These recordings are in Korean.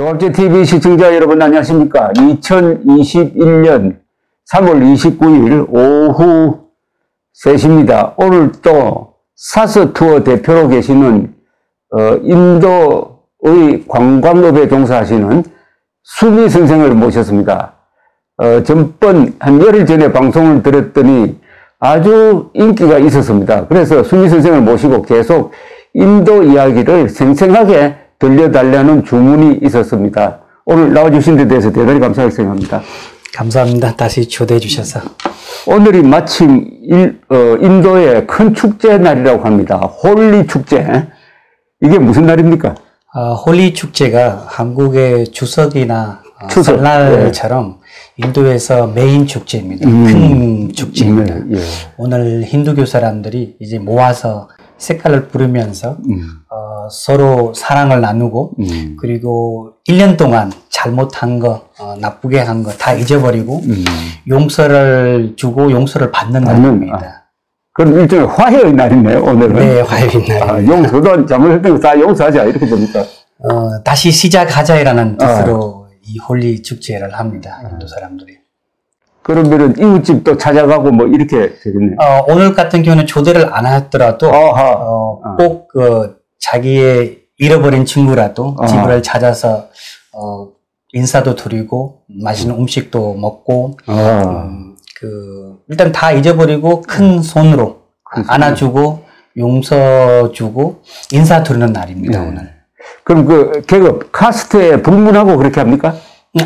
종합제TV 시청자 여러분 안녕하십니까. 2021년 3월 29일 오후 3시입니다. 오늘 또 사스 투어 대표로 계시는 인도의 관광업에 종사하시는 수미 선생을 모셨습니다. 전번 한 열흘 전에 방송을 들었더니 아주 인기가 있었습니다. 그래서 수미 선생을 모시고 계속 인도 이야기를 생생하게 들려달라는 주문이 있었습니다. 오늘 나와주신 데 대해서 대단히 감사할 생각합니다. 감사합니다. 다시 초대해 주셔서. 오늘이 마침 인도의 큰 축제 날이라고 합니다. 홀리 축제. 이게 무슨 날입니까? 홀리 축제가 한국의 추석이나 설날처럼 인도에서 메인 축제입니다. 큰 축제입니다. 예. 오늘 힌두교 사람들이 이제 모아서 색깔을 부르면서 서로 사랑을 나누고 그리고 1년 동안 잘못한 거, 나쁘게 한 거 다 잊어버리고 용서를 주고 용서를 받는 날입니다. 그럼 일종의 화해의 날이네요, 오늘은. 네, 화해의 날. 용서도 잘못했던 거 다 용서하자, 이렇게 됩니까? 다시 시작하자라는 뜻으로 이 홀리 축제를 합니다, 인도 사람들이. 그러면은 이웃집도 찾아가고 뭐 이렇게 되겠네요. 오늘 같은 경우는 초대를 안 하더라도 꼭 자기의 잃어버린 친구라도 집을 찾아서 인사도 드리고 맛있는 음식도 먹고 일단 다 잊어버리고 큰 손으로 안아주고 용서 주고 인사 드리는 날입니다. 네. 오늘. 그럼 그 계급 카스트에 불문하고 그렇게 합니까?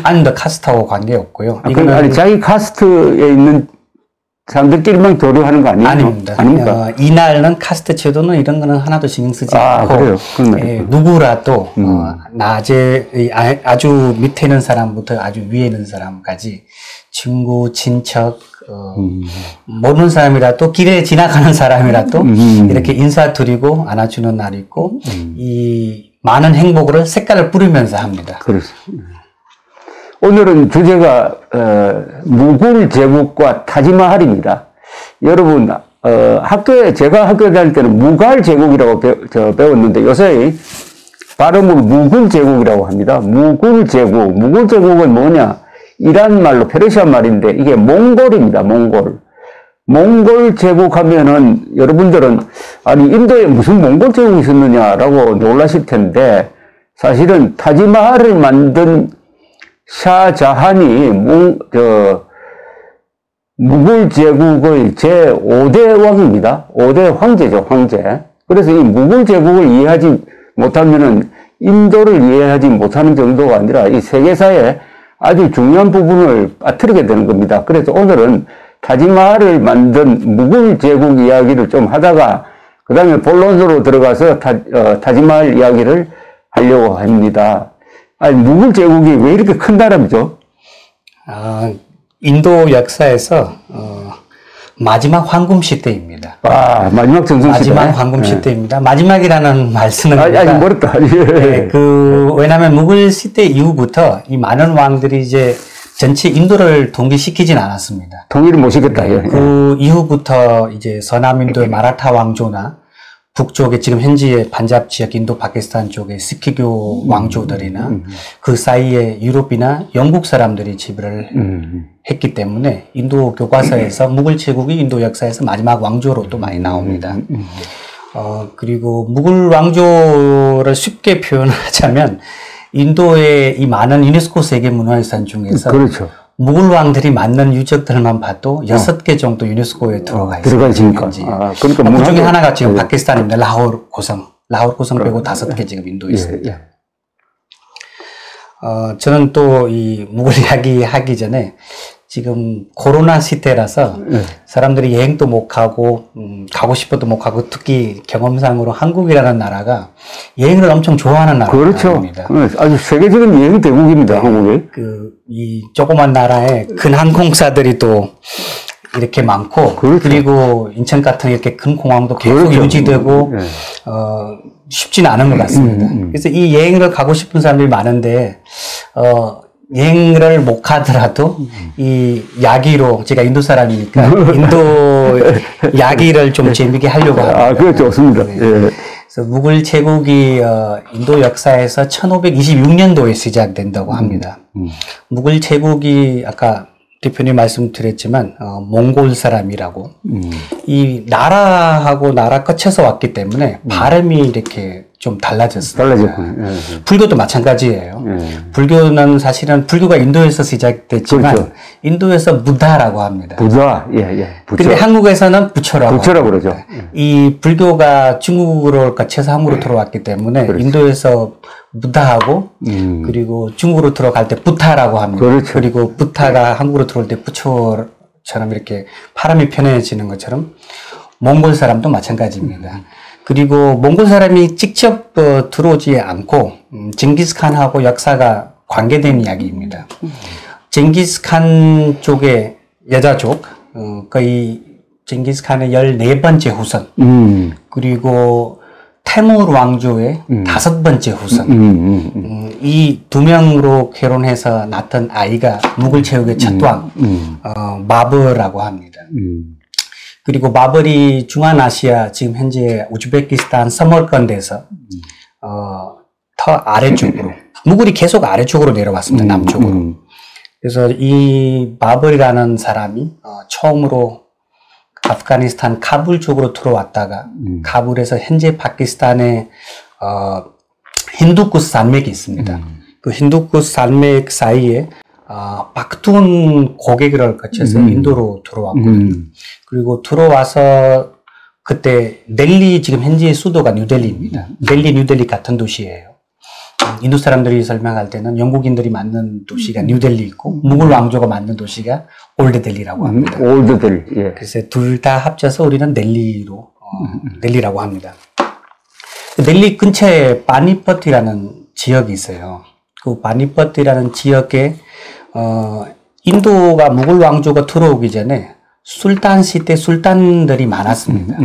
아닙니다. 카스트하고 관계없고요. 이거는 아니 자기 카스트에 있는 사람들끼리만 교류하는 거 아니에요? 아닙니다. 아닙니까? 이날은 카스트 제도는 이런 거는 하나도 신경 쓰지 않고 그래요? 누구라도 낮에 아주 밑에 있는 사람부터 아주 위에 있는 사람까지 친구, 친척, 모르는 사람이라도 길에 지나가는 사람이라도 이렇게 인사드리고 안아주는 날이 있고 이 많은 행복을 색깔을 뿌리면서 합니다. 그렇습니다. 오늘은 주제가 무굴 제국과 타지마할입니다. 여러분 제가 학교에 다닐 때는 무갈 제국이라고 배웠는데 요새 발음을 무굴 제국이라고 합니다. 무굴 제국은 뭐냐? 이란 말로 페르시아 말인데 이게 몽골입니다. 몽골 제국 하면은 여러분들은 아니 인도에 무슨 몽골 제국이 있었느냐라고 놀라실 텐데 사실은 타지마할을 만든 샤자한이 무굴 제국의 제5대 왕입니다. 5대 황제죠, 황제. 그래서 이 무굴 제국을 이해하지 못하면은 인도를 이해하지 못하는 정도가 아니라 이 세계사의 아주 중요한 부분을 빠뜨리게 되는 겁니다. 그래서 오늘은 타지마할을 만든 무굴 제국 이야기를 좀 하다가 그 다음에 본론으로 들어가서 타지마할 이야기를 하려고 합니다. 아니, 무굴 제국이 왜 이렇게 큰 나라죠? 인도 역사에서 마지막 황금 시대입니다. 마지막 전성 시대. 마지막 황금 시대입니다. 마지막이라는 말 쓰는 겁니다. 아직 멀었다. 네, 왜냐하면 무굴 시대 이후부터 이 많은 왕들이 이제 전체 인도를 통일시키진 않았습니다. 통일을 못 시켰다. 그 이후부터 이제 서남인도의 마라타 왕조나 북쪽에 지금 현지의 반잡 지역 인도 파키스탄 쪽의 시키교 왕조들이나 그 사이에 유럽이나 영국 사람들이 지배를 했기 때문에 인도 교과서에서 무굴 제국이 인도 역사에서 마지막 왕조로 또 많이 나옵니다. 그리고 무굴 왕조를 쉽게 표현하자면 인도의 이 많은 유네스코 세계문화유산 중에서 그렇죠. 무굴 왕들이 만든 유적들만 봐도 6개 정도 유네스코에 들어가 있습니다. 그러니까 그 중에 하나가 지금 파키스탄입니다. 라호르 고성 빼고 5개 지금 인도에 있습니다. 저는 또 이 무굴 이야기 하기 전에 지금 코로나 시대라서 사람들이 여행도 못 가고 가고 싶어도 못 가고 특히 경험상으로 한국이라는 나라가 여행을 엄청 좋아하는 나라입니다. 그렇죠. 아주 세계적인 여행 대국입니다. 한국이. 이 조그만 나라에 큰 항공사들이 또 이렇게 많고 그리고 인천 같은 이렇게 큰 공항도 계속 유지되고 쉽지는 않은 것 같습니다. 그래서 이 여행을 가고 싶은 사람들이 많은데 여행을 못 가더라도 이 야기로 제가 인도 사람이니까 인도 야기를 좀 재미있게 하려고 합니다. 그거 좋습니다. 그래서 무굴 제국이 인도 역사에서 1526년도에 시작된다고 합니다. 무굴 제국이 아까 대표님 말씀드렸지만 몽골 사람이라고 이 나라하고 나라 거쳐서 왔기 때문에 발음이 이렇게 좀 달라졌어요. 달라졌군요. 불교도 마찬가지예요. 불교는 사실은 불교가 인도에서 시작됐지만 그렇죠. 인도에서 부다라고 합니다. 부자, 예. 근데 한국에서는 부처라고 그러죠. 이 불교가 중국으로 거쳐서 한국으로 들어왔기 때문에 그렇죠. 인도에서 부다하고 그리고 중국으로 들어갈 때 부타라고 합니다. 그렇죠. 그리고 부타가 한국으로 들어올 때 부처처럼 이렇게 발음이 편해지는 것처럼 몽골 사람도 마찬가지입니다. 그리고 몽골 사람이 직접 들어오지 않고 징기스칸하고 역사가 관계된 이야기입니다. 징기스칸 쪽의 여자족 거의 징기스칸의 14번째 후손 그리고 태무르 왕조의 5번째 후손 이 두 명으로 결혼해서 낳던 아이가 무굴 제국의 첫 왕 마버라고 합니다. 그리고 마벌이 중앙아시아 지금 현재 우즈베키스탄 서머컨드에서 더 아래쪽으로 무굴이 계속 아래쪽으로 내려왔습니다. 남쪽으로. 그래서 이 마벌이라는 사람이 처음으로 아프가니스탄 카불 쪽으로 들어왔다가 카불에서 현재 파키스탄의 힌두쿠스 산맥이 있습니다. 그 힌두쿠스 산맥 사이에 박툰 고개를 거쳐서 인도로 들어왔거든요. 그리고 들어와서 그때 델리 지금 현재 수도가 뉴델리입니다. 델리 뉴델리 같은 도시예요. 인도 사람들이 설명할 때는 영국인들이 만든 도시가 뉴델리 있고 무굴 왕조가 만든 도시가 올드델리라고 합니다. 올드델리. 예. 그래서 둘 다 합쳐서 우리는 델리로 델리라고 합니다. 델리 근처에 바니퍼트라는 지역이 있어요. 그 바니퍼트라는 지역에 인도가 무굴 왕조가 들어오기 전에 술탄 시대 술탄들이 많았습니다.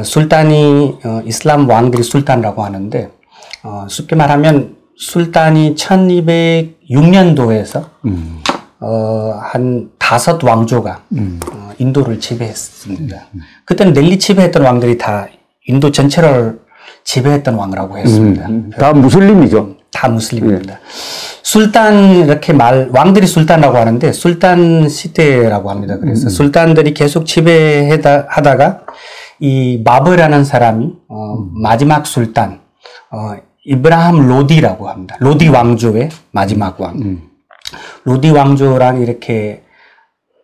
술탄이 이슬람 왕들이 술탄이라고 하는데 쉽게 말하면 술탄이 1206년도에서 한 5 왕조가 인도를 지배했습니다. 그때는 넬리 지배했던 왕들이 다 인도 전체를 지배했던 왕이라고 했습니다. 다 무슬림이죠. 다 무슬림입니다. 술탄 이렇게 왕들이 술탄이라고 하는데 술탄 시대라고 합니다. 그래서 술탄들이 계속 지배하다가 이 마버라는 사람이 마지막 술탄 이브라함 로디라고 합니다. 로디 왕조의 마지막 왕. 로디 왕조랑 이렇게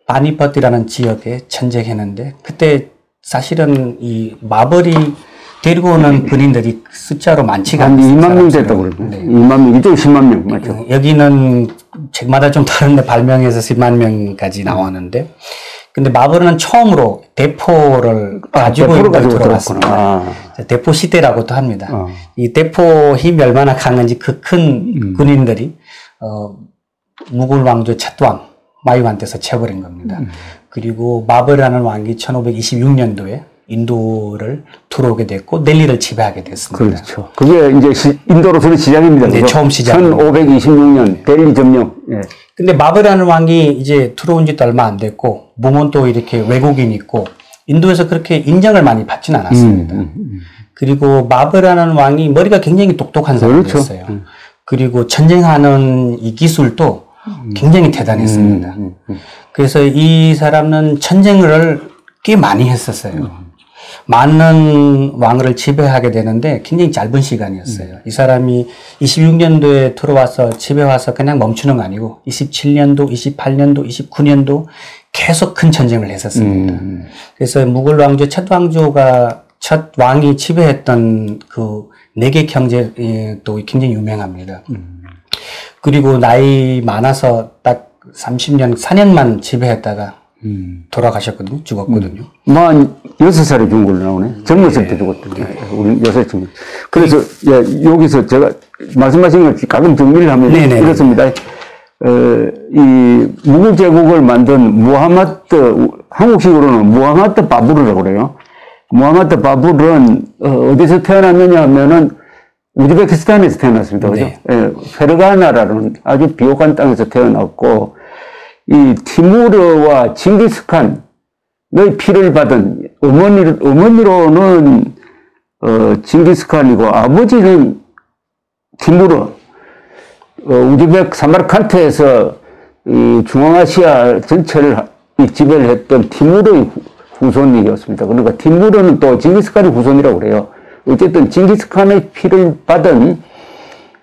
바니퍼트라는 지역에 전쟁했는데 그때 사실은 이 마벌이 데리고 오는 군인들이 숫자로 많지가 않습니다. 한 2만 명 됐다고 그러고. 네. 2만 명, 이쪽 10만 명, 맞죠? 여기는 책마다 좀 다른데 발명해서 10만 명까지 나왔는데, 근데 마벌은 처음으로 대포를 가지고 들어왔습니다. 대포 시대라고도 합니다. 이 대포 힘이 얼마나 강한지 그 큰 군인들이, 무굴 왕조 첫 왕, 마유한테서 쳐버린 겁니다. 그리고 마벌이라는 왕이 1526년도에 인도를 들어오게 됐고 넬리를 지배하게 됐습니다. 그렇죠. 그게 이제 인도로서는 시작입니다. 네, 처음 시작. 1526년 델리 점령. 예. 근데 마벌이라는 왕이 이제 들어온 지도 얼마 안 됐고 몸은 또 이렇게 외국인 있고 인도에서 그렇게 인정을 많이 받지는 않았습니다. 그리고 마벌이라는 왕이 머리가 굉장히 똑똑한 사람이었어요. 그렇죠. 그리고 전쟁하는 이 기술도 굉장히 대단했습니다. 그래서 이 사람은 전쟁을 꽤 많이 했었어요. 많은 왕을 지배하게 되는데 굉장히 짧은 시간이었어요. 이 사람이 26년도에 들어와서 집에 와서 그냥 멈추는 거 아니고 27년도, 28년도, 29년도 계속 큰 전쟁을 했었습니다. 그래서 무굴 왕조 첫 왕이 지배했던 그 4개 경제도 굉장히 유명합니다. 그리고 나이 많아서 딱 30년, 4년만 지배했다가 돌아가셨거든요. 죽었거든요. 46살에 죽은 걸로 나오네. 젊었을 때 죽었거든요. 우리 6살. 그래서, 예, 여기서 제가 말씀하신 걸 가끔 정리를 하면 이렇습니다. 이 무굴 제국을 만든 무하마드, 한국식으로는 무하마드 바부르라고 그래요. 무하마드 바부르는 어디서 태어났느냐 하면은 우즈베키스탄에서 태어났습니다. 그죠? 네. 예, 페르가나라는 아주 비옥한 땅에서 태어났고, 이 티무르와 징기스칸의 피를 받은 어머니로는 징기스칸이고 아버지는 티무르, 우즈베크 사마르칸트에서 이 중앙아시아 전체를 지배를 했던 티무르의 후손이었습니다. 그러니까 티무르는 또 징기스칸의 후손이라고 그래요. 어쨌든 징기스칸의 피를 받은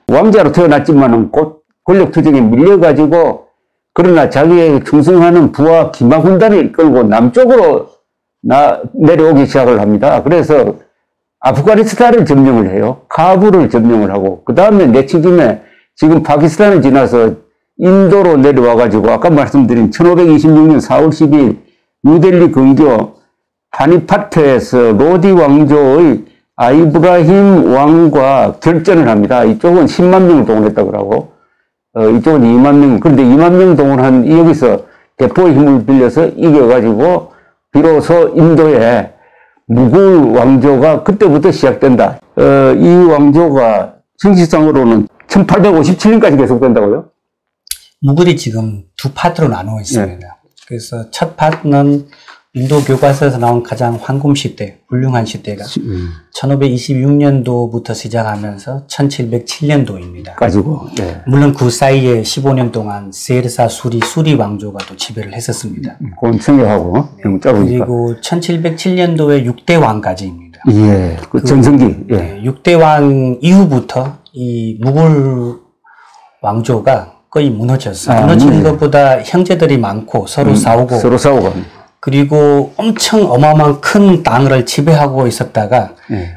왕자로 태어났지만은 곧 권력 투쟁에 밀려가지고 그러나 자기에게 충성하는 부하 기마군단을 이끌고 남쪽으로 내려오기 시작을 합니다. 그래서 아프가니스탄을 점령을 해요. 카불을 점령을 하고 그 다음에 내치김에 지금 파키스탄을 지나서 인도로 내려와가지고 아까 말씀드린 1526년 4월 10일 뉴델리 근교 파니파트에서 로디 왕조의 아이브라힘 왕과 결전을 합니다. 이쪽은 10만 명을 동원했다고 하고 이쪽은 2만 명. 그런데 2만 명 동원한 여기서 대포의 힘을 빌려서 이겨가지고 비로소 인도에 무굴 왕조가 그때부터 시작된다. 이 왕조가 정식상으로는 1857년까지 계속된다고요? 무굴이 지금 두 파트로 나누어 있습니다. 네. 그래서 첫 파트는 인도 교과서에서 나온 가장 황금 시대, 훌륭한 시대가 1526년도부터 시작하면서 1707년도입니다. 가지고. 네. 물론 그 사이에 15년 동안 세르사 수리 왕조가 또 지배를 했었습니다. 그건 챙겨하고. 네. 그리고 1707년도에 6대 왕까지입니다. 예. 그 전성기. 예. 네, 6대 왕 이후부터 이 무굴 왕조가 거의 무너졌어요. 무너진 것보다 형제들이 많고 서로 싸우고. 그리고 엄청 어마어마한 큰 땅을 지배하고 있었다가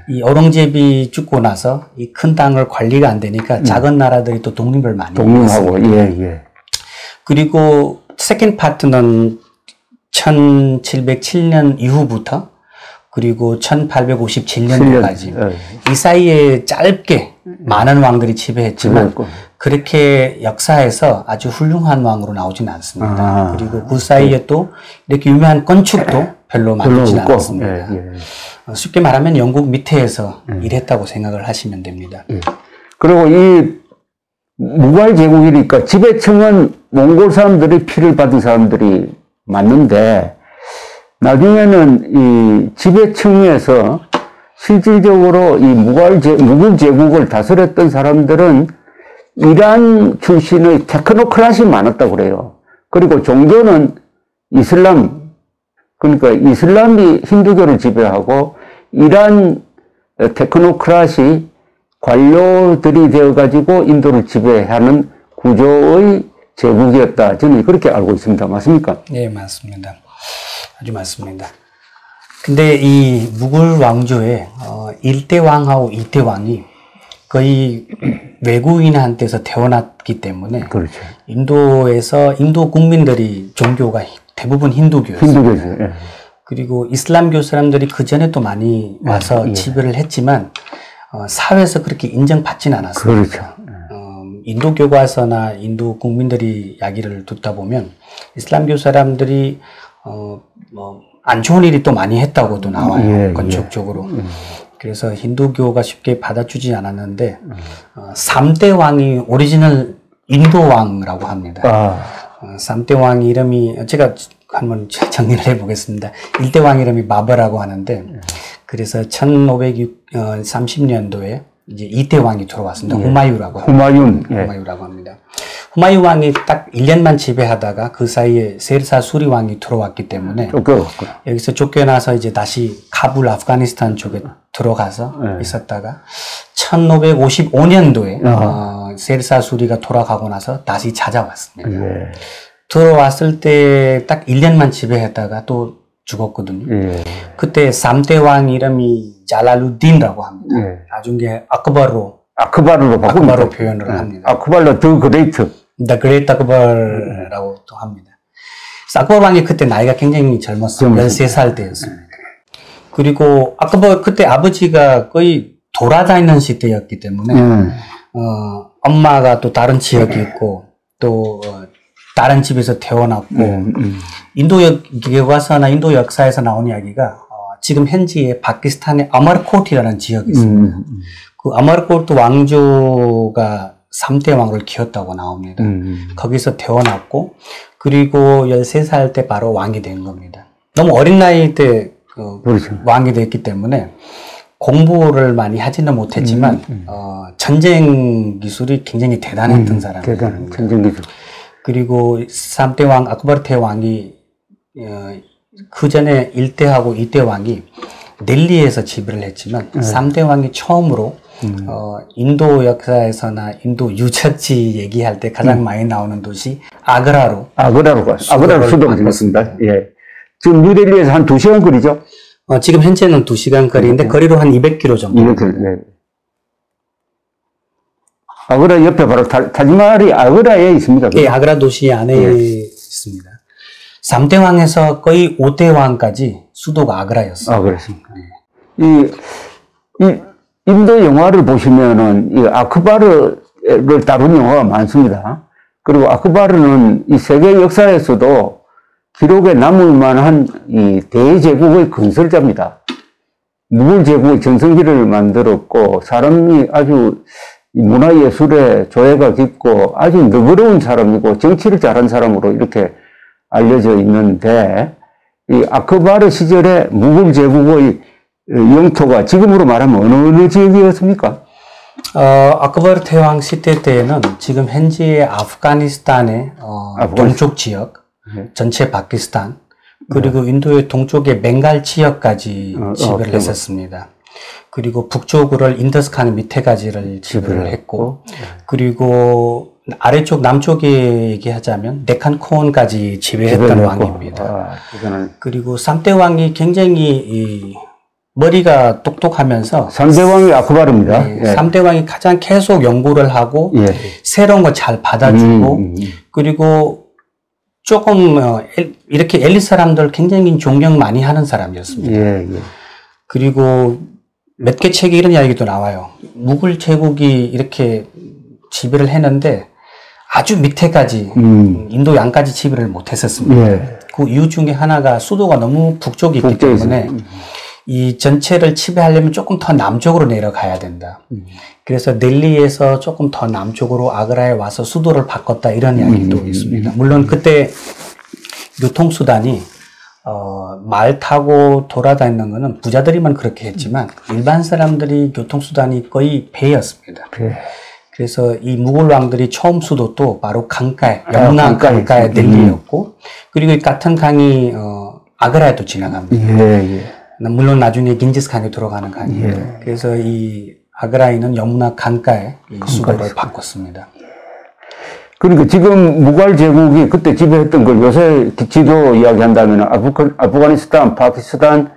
이 어렁제비 죽고 나서 이 큰 땅을 관리가 안 되니까 작은 나라들이 또 독립을 많이 독립하고 예. 그리고 세컨드 파트는 1707년 이후부터 그리고 1857년도까지 이 사이에 짧게 많은 왕들이 지배했지만 그렇게 역사에서 아주 훌륭한 왕으로 나오진 않습니다. 그리고 그 사이에 또 이렇게 유명한 건축도 별로 많지 않았습니다. 쉽게 말하면 영국 밑에서 일했다고 생각을 하시면 됩니다. 그리고 이 무갈 제국이니까 지배층은 몽골 사람들이 피를 받은 사람들이 맞는데 나중에는 이 지배층에서 실질적으로 이 무굴 제국을 다스렸던 사람들은 이란 출신의 테크노크라시 많았다고 그래요. 그리고 종교는 이슬람, 그러니까 이슬람이 힌두교를 지배하고 이란 테크노크라시 관료들이 되어가지고 인도를 지배하는 구조의 제국이었다. 저는 그렇게 알고 있습니다. 맞습니까? 네, 맞습니다. 아주 맞습니다. 근데 이 무굴 왕조의 1대 왕하고 2대 왕이 거의 외국인한테서 태어났기 때문에 그렇죠. 인도에서 인도 국민들이 종교가 대부분 힌두교였어요. 힌두교죠. 예. 그리고 이슬람교 사람들이 그 전에 또 많이 와서 지배를 했지만 사회에서 그렇게 인정받지는 않았어요. 그렇죠. 인도 교과서나 인도 국민들이 이야기를 듣다 보면 이슬람교 사람들이 안 좋은 일이 또 많이 했다고도 나와요. 건축적으로. 그래서 힌두교가 쉽게 받아주지 않았는데 3대 왕이 오리지널 인도 왕이라고 합니다. 3대 왕 이름이 제가 한번 정리를 해보겠습니다. 1대 왕 이름이 바버라고 하는데 그래서 1530년도에 이제 2대 왕이 들어왔습니다. 후마유라고 후마유라고 합니다. 후마유 왕이 딱 1년만 지배하다가 그 사이에 세르사 수리 왕이 들어왔기 때문에 여기서 쫓겨나서 이제 다시 카불 아프가니스탄 쪽에 들어가서 있었다가 1555년도에 세르사 수리가 돌아가고 나서 다시 찾아왔습니다. 들어왔을 때 딱 1년만 지배했다가 또 죽었거든요. 그때 3대 왕 이름이 잘랄루딘이라고 합니다. 나중에 아크바로 표현을 합니다. 아크바르 더 그레이트. The Great Akbar라고 또 합니다. 아크바 왕이 그때 나이가 굉장히 젊었어요. 13살 때였습니다. 그리고 아크바 그때 아버지가 거의 돌아다니는 시대였기 때문에 엄마가 또 다른 지역에 있고 또 다른 집에서 태어났고 인도 교과서나 인도 역사에서 나온 이야기가 지금 현지에 파키스탄의 아마르코트라는 지역이 있습니다. 그 아마르코트 왕조가 3대 왕을 키웠다고 나옵니다. 거기서 태어났고 그리고 13살 때 바로 왕이 된 겁니다. 너무 어린 나이 때 그렇죠. 왕이 됐기 때문에 공부를 많이 하지는 못했지만 전쟁 기술이 굉장히 대단했던 사람이에요. 대단한 전쟁 기술. 그리고 3대 왕 아크바르 대왕이 그 전에 1대하고 2대 왕이 델리에서 지배를 했지만 3대 왕이 처음으로 인도 역사에서나 인도 유적지 얘기할 때 가장 많이 나오는 도시 아그라로 수도가 되었습니다. 예. 지금 뉴델리에서 한 2시간 거리죠? 지금 현재는 2시간 거리인데 거리로 한 200km 정도. 200km. 네. 아그라 옆에 바로 타지마할이 아그라에 있습니다. 예, 아그라 도시 안에 있습니다. 3대 왕에서 거의 5대 왕까지 수도가 아그라였어요. 아, 그렇습니까? 이 인도 영화를 보시면은 이 아크바르를 다룬 영화가 많습니다. 그리고 아크바르는 이 세계 역사에서도 기록에 남을 만한 이 대제국의 건설자입니다. 무굴 제국의 전성기를 만들었고 사람이 아주 문화예술에 조예가 깊고 아주 너그러운 사람이고 정치를 잘한 사람으로 이렇게 알려져 있는데 이 아크바르 시절에 무굴 제국의 영토가 지금으로 말하면 어느 지역이었습니까? 아크바르 대왕 시대 때에는 지금 현재 아프가니스탄의 동쪽 지역, 전체 파키스탄, 그리고 인도의 동쪽의 벵갈 지역까지 지배를 했었습니다. 그리고 북쪽으로 인더스강 밑에까지를 지배를 했고, 그리고 아래쪽 남쪽에 얘기하자면 데칸콘까지 지배했던 왕입니다. 그리고 3대 왕이 굉장히 머리가 똑똑하면서 3대 왕이 아크바르입니다. 네, 3대 왕이 가장 계속 연구를 하고 새로운 거 잘 받아주고 그리고 조금 이렇게 엘리트 사람들 굉장히 존경 많이 하는 사람이었습니다. 그리고 몇 개 책에 이런 이야기도 나와요. 무굴 제국이 이렇게 지배를 했는데 아주 밑에까지 인도 양까지 지배를 못했었습니다. 그 이유 중에 하나가 수도가 너무 북쪽에 있기 때문에 이 전체를 지배하려면 조금 더 남쪽으로 내려가야 된다. 그래서 델리에서 조금 더 남쪽으로 아그라에 와서 수도를 바꿨다 이런 이야기도 있습니다. 물론 그때 교통수단이 말 타고 돌아다니는 거는 부자들이만 그렇게 했지만 일반 사람들이 교통수단이 거의 배였습니다. 그래서 이 무굴 왕들이 처음 수도도 바로 강가에, 여무나 강가에 델리였고 그리고 이 같은 강이 아그라에도 지나갑니다. 물론 나중에 긴지스칸에 들어가는 강이에요. 그래서 이 아그라에는 여무나 강가에 이 수도를 바꿨습니다. 그러니까 지금 무갈 제국이 그때 지배했던 걸 요새 지도 이야기한다면 아프가니스탄, 파키스탄,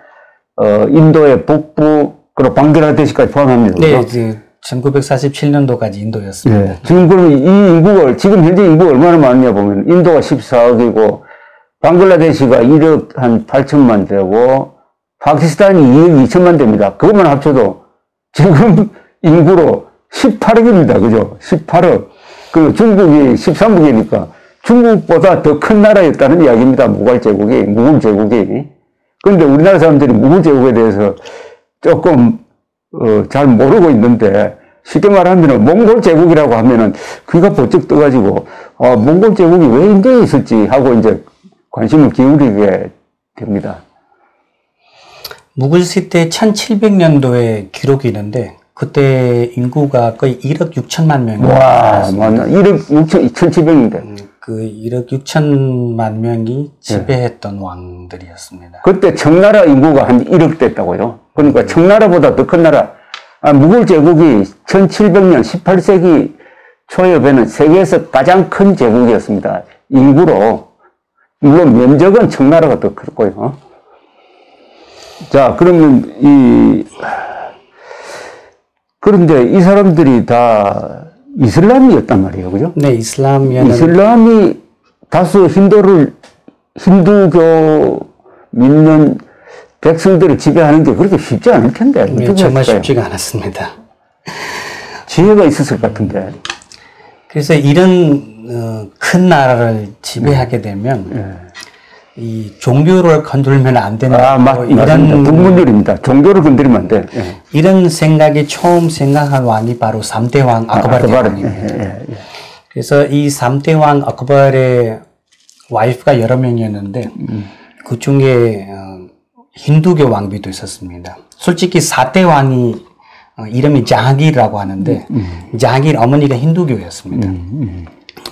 인도의 북부, 그리고 방글라데시까지 포함합니다. 네, 이제 1947년도까지 인도였습니다. 지금 그럼 이 인구가, 지금 현재 인구가 얼마나 많냐 보면 인도가 14억이고, 방글라데시가 1억 한 8천만 되고, 파키스탄이 2억 2천만 됩니다. 그것만 합쳐도 지금 인구로 18억입니다. 그죠? 18억. 그리고 중국이 13억이니까 중국보다 더 큰 나라였다는 이야기입니다. 무굴 제국이. 그런데 우리나라 사람들이 무굴 제국에 대해서 조금 잘 모르고 있는데 쉽게 말하면 몽골 제국이라고 하면은 귀가 번쩍 떠가지고 몽골 제국이 왜 인도에 있을지 하고 이제 관심을 기울이게 됩니다. 무굴 시대 1700년도에 기록이 있는데 그때 인구가 거의 1억 6천만 명이 와, 맞나? 1억 6천, 1700인데. 그 1억 6천만 명이 지배했던 왕들이었습니다. 그때 청나라 인구가 한 1억 됐다고요. 그러니까 청나라보다 더 큰 나라. 무굴 제국이 1700년 18세기 초엽에는 세계에서 가장 큰 제국이었습니다. 인구로. 물론 면적은 청나라가 더 컸고요. 자, 그러면 그런데 이 사람들이 다 이슬람이었단 말이에요. 그죠? 네, 이슬람이 다수 힌두교 믿는 백성들을 지배하는 게 그렇게 쉽지 않을 텐데. 네, 정말 쉽지가 않았습니다. 지혜가 있었을 것 같은데. 그래서 이런 큰 나라를 지배하게 되면 이 종교를 건들면 안 되는 이런 불문율입니다. 종교를 건드리면 안 돼. 이런 생각이 처음 생각한 왕이 바로 3대 왕 아크바르 대왕입니다. 그래서 이 3대 왕 아크바르의 와이프가 여러 명이었는데 그 중에 힌두교 왕비도 있었습니다. 솔직히 4대 왕이 이름이 자하기라고 하는데 자하기 어머니가 힌두교였습니다.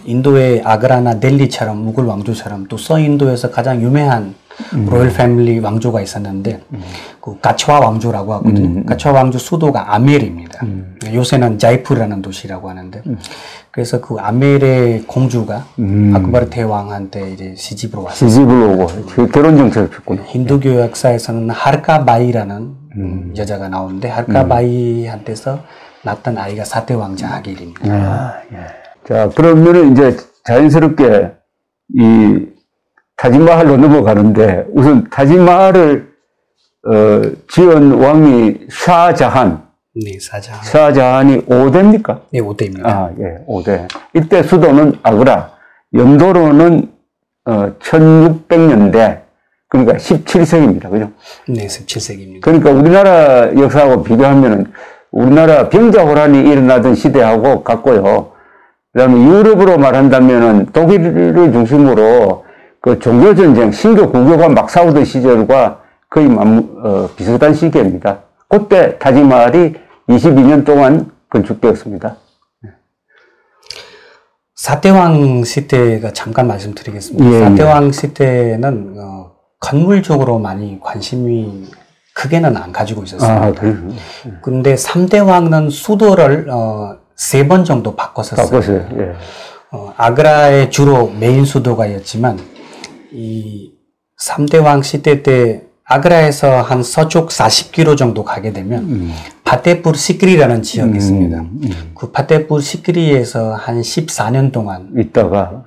인도의 아그라나 델리처럼 무굴 왕조처럼 또 서인도에서 가장 유명한 로열 패밀리 왕조가 있었는데 그 가초와 왕조라고 하거든요. 가초와 왕조 수도가 아멜입니다. 요새는 자이풀이라는 도시라고 하는데 그래서 그 아멜의 공주가 아크바르 대왕한테 이제 시집으로 왔어요. 시집을 오고 결혼 정책을 폈군요. 힌두교 역사에서는 하르카바이라는 여자가 나오는데 하르카바이한테서 낳았던 아이가 4대 왕자 하길입니다. 아, 예. 자, 그러면은 이제 자연스럽게 이 타지마할로 넘어가는데 우선 타지마할을 지은 왕이 샤자한. 네, 사자한. 샤자한이 5대입니까? 네, 5대입니다. 아, 예, 5대. 이때 수도는 아그라, 연도로는 1600년대, 그러니까 17세기입니다. 그죠? 네, 17세기입니다. 그러니까 우리나라 역사하고 비교하면은 우리나라 병자호란이 일어나던 시대하고 같고요. 그 다음에 유럽으로 말한다면은 독일을 중심으로 그 종교전쟁, 신교, 구교가 막 싸우던 시절과 거의 비슷한 시기입니다. 그때 타지마할이 22년 동안 건축되었습니다. 4대 왕 시대가 잠깐 말씀드리겠습니다. 예, 4대 왕 시대는 건물적으로 많이 관심이 크게는 안 가지고 있었습니다. 아, 그래요? 근데 3대 왕은 수도를 3번 정도 바꿨었어요. 바꿨어요. 예. 아그라의 주로 메인 수도가였지만 이 3대 왕 시대 때 아그라에서 한 서쪽 40km 정도 가게 되면 파테푸르 시크리라는 지역이 있습니다. 그 파테푸르 시크리에서 한 14년 동안 있다가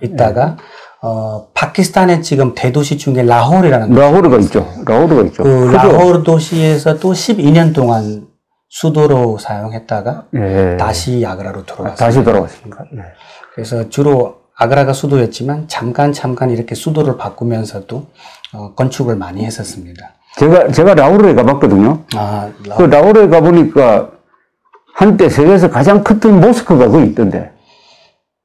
파키스탄의 지금 대도시 중에 라호르라는 라호르가 있죠. 라호르가 있죠. 그 라호르 도시에서 또 12년 동안 수도로 사용했다가 예. 다시 아그라로 돌아왔습니다. 다시 돌아왔습니다. 예. 그래서 주로 아그라가 수도였지만 잠깐 이렇게 수도를 바꾸면서도 건축을 많이 했었습니다. 제가 라호르에 가봤거든요. 아, 그 라호르에 가보니까 한때 세계에서 가장 컸던 모스크가 거기 있던데.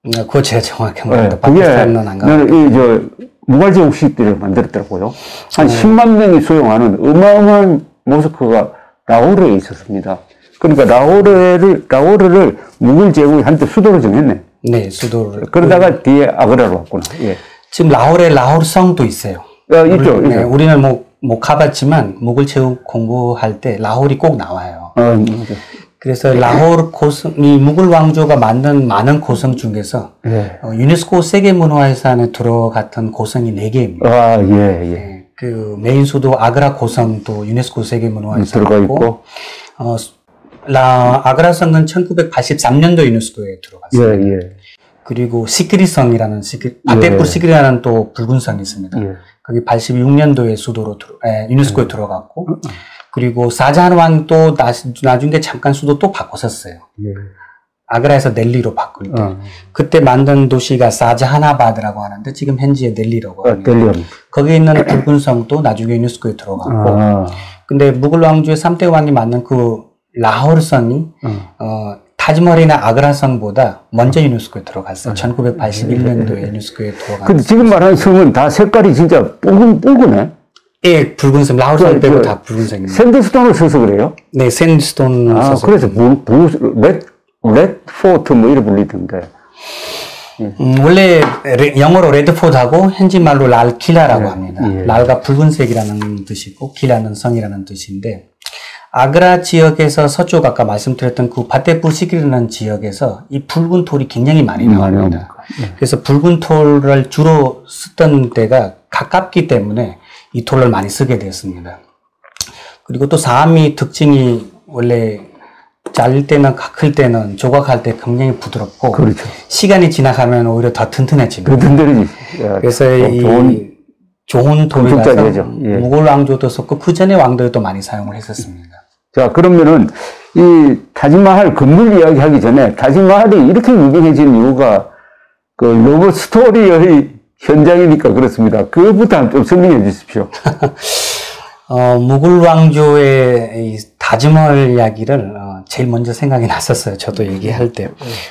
그거 제가 정확히 네, 모르겠다. 파키스탄은 안 가고. 나는 무갈제국시들을 만들었더라고요. 한 10만 명이 수용하는 어마어마한 모스크가 라호르에 있었습니다. 그러니까 라호르를 무굴 제국이 한때 수도로 정했네. 네, 수도를. 그러다가 뒤에 아그라로 왔구나. 예. 지금 라호르에 라호르성도 있어요. 있죠. 우리는 못 가봤지만 무굴 제국 공부할 때 라호르이 꼭 나와요. 그래서 라호르 고성이 무굴 왕조가 만든 많은 고성 중에서 유네스코 세계문화유산에 들어갔던 고성이 4개입니다. 아, 예. 네, 그 메인 수도 아그라 고성도 유네스코 세계문화유산에 들어가 있고, 아그라성은 1983년도 유네스코에 들어갔어요. 예. 그리고 시크리성이라는 파테푸르 시크리라는 또 붉은 성이 있습니다. 거기 86년도에 수도로 유네스코에 들어갔고, 그리고 사자한 왕도 나중에 잠깐 수도 또 바꿨었어요. 아그라에서 넬리로 바꿀 때. 그때 만든 도시가 사자하나바드라고 하는데 지금 현지의 넬리라고 합니다. 거기 있는 붉은 성도 나중에 유네스코에 들어갔고, 근데 무굴 왕조의 3대 왕이 만든 그 라호르 성이 타지마할이나 아그라 성보다 먼저 유네스코에 들어갔어요. 1981년도에 유네스코에 들어갔어요. 근데 지금 말하는 성은 다 색깔이 진짜 붉은해? 예, 붉은색. 라호르성 빼고 다 붉은색입니다. 샌드스톤을 써서 그래요? 네, 샌드스톤 써서. 그래서 레드포트 뭐 이래 불리던데. 원래 영어로 레드포트하고 현지말로 랄킬라라고 합니다. 랄가 붉은색이라는 뜻이고 킬라는 성이라는 뜻인데 아그라 지역에서 서쪽 아까 말씀드렸던 그 파테푸르 시크리라는 지역에서 이 붉은 돌이 굉장히 많이 나옵니다. 그래서 붉은 돌을 주로 쓰던 데가 가깝기 때문에 이 돌을 많이 쓰게 되었습니다. 그리고 또 사암이 특징이 원래 잘릴 때는 클 때는 조각할 때 굉장히 부드럽고 그렇죠. 시간이 지나가면 오히려 더 튼튼해집니다. 튼튼해지지. 그래서 좋은 돌이라서 무굴 왕조도 썼고 그 전에 왕들도 많이 사용을 했었습니다. 자, 그러면은 이 타지마할 건물 이야기하기 전에 타지마할이 이렇게 유명해진 이유가 그 러브 스토리의 현장이니까 그렇습니다. 그것부터 좀 설명해 주십시오. 무굴 왕조의 이 타지마할 이야기를 제일 먼저 생각이 났었어요. 저도 얘기할 때.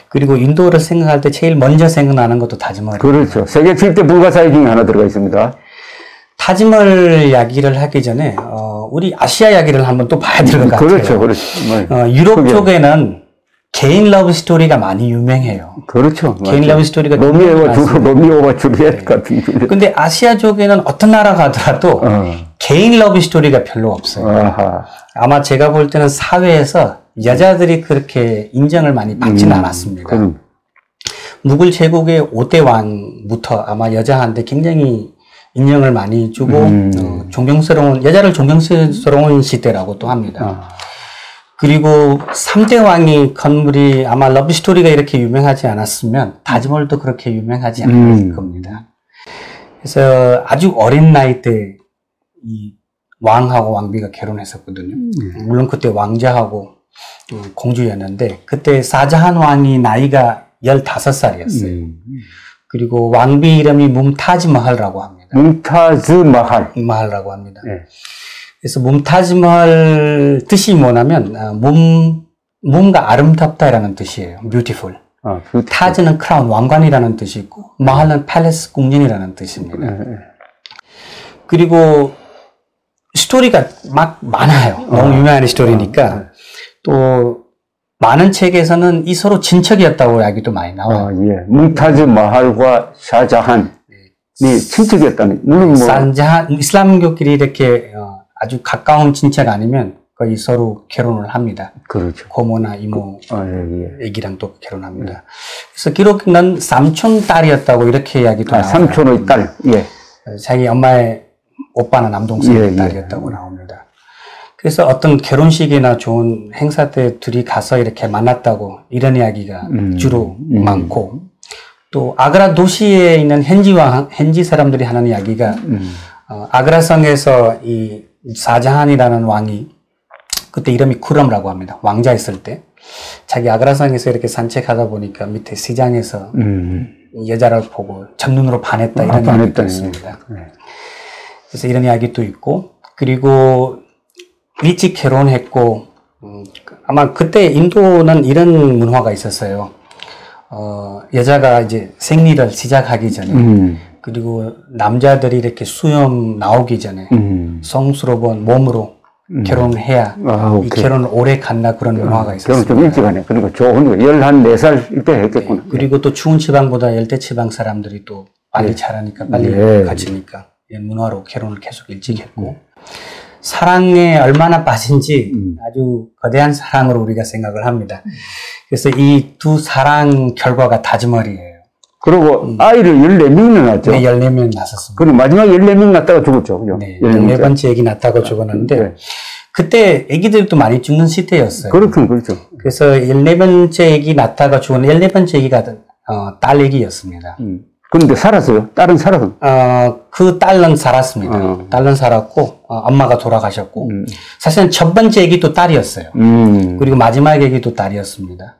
그리고 인도를 생각할 때 제일 먼저 생각나는 것도 타지마할. 그렇죠. 세계 7대 불가사의 중에 하나 들어가 있습니다. 타지마할 이야기를 하기 전에 우리 아시아 이야기를 한번 또 봐야 될 것 같아요. 그렇죠, 그렇죠. 유럽 그게. 쪽에는 개인 러브 스토리가 많이 유명해요. 그렇죠. 개인 러브 스토리가 로미오와 주리엣 같은. 근데 아시아 쪽에는 어떤 나라 가더라도 개인 러브 스토리가 별로 없어요. 아하. 아마 제가 볼 때는 사회에서 여자들이 그렇게 인정을 많이 받지는 않았습니다. 무굴 제국의 5대 왕부터 아마 여자한테 굉장히 인정을 많이 주고 여자를 존경스러운 시대라고 또 합니다. 그리고 3대 왕이 건물이 아마 러브 스토리가 이렇게 유명하지 않았으면 다즈몰도 그렇게 유명하지 않을 겁니다. 그래서 아주 어린 나이 때 이 왕하고 왕비가 결혼했었거든요. 물론 그때 왕자하고 공주였는데 그때 사자한 왕이 나이가 15살이었어요. 그리고 왕비 이름이 뭄타즈 마할이라고 합니다. 뭄타즈 마할이라고 합니다. 네. 그래서 뭄타즈 마할 뜻이 뭐냐면 뭄가 아름답다라는 뜻이에요. beautiful. 타즈는 크라운, 왕관이라는 뜻이 있고 마할은 팰리스, 궁전이라는 뜻입니다. 그리고 스토리가 막 많아요. 너무 유명한 스토리니까 또 많은 책에서는 이 서로 친척이었다고 이야기도 많이 나와요. 예. 뭉타즈 마할과 샤자한이 친척이었다는. 물론 샤자한 이슬람교끼리 이렇게 아주 가까운 친척 아니면 거의 서로 결혼을 합니다. 그렇죠. 고모나 이모 예. 애기랑 또 결혼합니다. 그래서 기록은 삼촌 딸이었다고 이렇게 이야기도 나와요. 삼촌의 딸. 예. 자기 엄마의 오빠나 남동생의 딸이었다고 나옵니다. 그래서 어떤 결혼식이나 좋은 행사 때 둘이 가서 이렇게 만났다고 이런 이야기가 주로 많고 또 아그라 도시에 있는 현지 사람들이 하는 이야기가 아그라 성에서 이 사자한이라는 왕이 그때 이름이 쿠럼이라고 합니다. 왕자였을 때 자기 아그라 성에서 이렇게 산책하다 보니까 밑에 시장에서 여자를 보고 첫눈으로 반했다 이런 이야기도 있습니다. 그래서 이런 이야기도 있고 그리고 일찍 결혼했고 아마 그때 인도는 이런 문화가 있었어요. 여자가 이제 생리를 시작하기 전에 그리고 남자들이 이렇게 수염 나오기 전에 성스러운 몸으로 결혼을 해야 이 결혼을 오래 간다 그런 문화가 있었어요. 결혼 좀 일찍 하네. 그러니까 좋은 거 14살 때 했겠구나. 그리고 또 추운 지방보다 열대 지방 사람들이 또 빨리 자라니까 빨리 가지니까 이런 문화로 결혼을 계속 일찍 했고 사랑에 얼마나 빠진지 아주 거대한 사랑으로 우리가 생각을 합니다. 그래서 이 두 사랑 결과가 다즈멀이에요. 그리고 아이를 14명이나 낳았죠. 네, 14명 낳았습니다. 그리고 마지막 14명 낳다가 죽었죠. 그죠? 네, 14번째 애기 낳다가 죽었는데 그때 애기들도 많이 죽는 시대였어요. 그렇죠. 그래서 14번째 애기 낳다가 죽은 14번째 애기가 딸 애기였습니다. 그런데 살았어요? 딸은 살았어요? 그 딸은 살았습니다. 딸은 살았고, 엄마가 돌아가셨고, 사실은 첫 번째 애기도 딸이었어요. 그리고 마지막 애기도 딸이었습니다.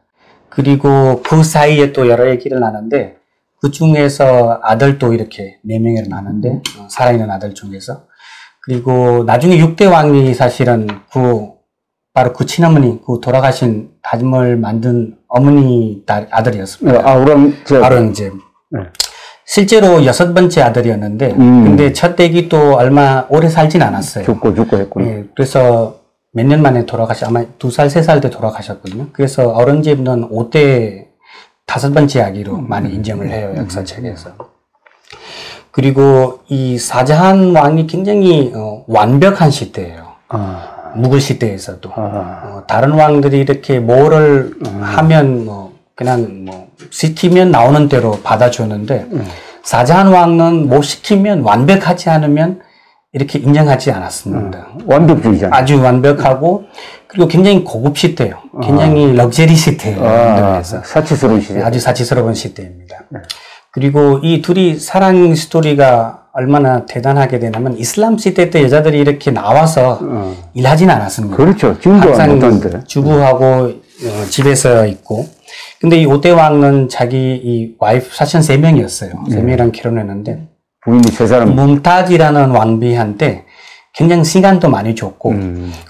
그리고 그 사이에 또 여러 애기를 낳았는데, 그 중에서 아들도 이렇게 4명을 낳았는데, 살아있는 아들 중에서. 그리고 나중에 6대 왕이 사실은 바로 그 친어머니, 그 돌아가신 다즈멀 만든 어머니 아들이었습니다. 아우랑제브. 실제로 6번째 아들이었는데, 근데 첫 애기도 얼마 오래 살진 않았어요. 죽고 했구나. 예, 그래서 몇 년 만에 아마 2살, 3살 때 돌아가셨거든요. 그래서 아우랑제브는 5대 5번째 아기로 많이 인정을 해요, 역사책에서. 그리고 이 사자한 왕이 굉장히 완벽한 시대예요. 무굴 시대에서도. 다른 왕들이 이렇게 뭐를 하면 그냥 시키면 나오는 대로 받아주는데 사자한 왕은 뭐 시키면 완벽하지 않으면 이렇게 인정하지 않았습니다. 완벽주의자. 아주 완벽하고 그리고 굉장히 고급 시대예요. 굉장히 럭셔리 시대예요. 사치스러운 시대. 아주 사치스러운 시대입니다. 그리고 이 둘이 사랑 스토리가 얼마나 대단하게 되냐면 이슬람 시대 때 여자들이 이렇게 나와서 일하진 않았습니다. 그렇죠. 지금도 항상 주부하고 집에서 있고 근데 이 5대 왕은 자기 이 와이프 사실 3명이었어요. 3명이랑 결혼했는데 부인이 3사람. 뭉타지라는 왕비한테 굉장히 시간도 많이 줬고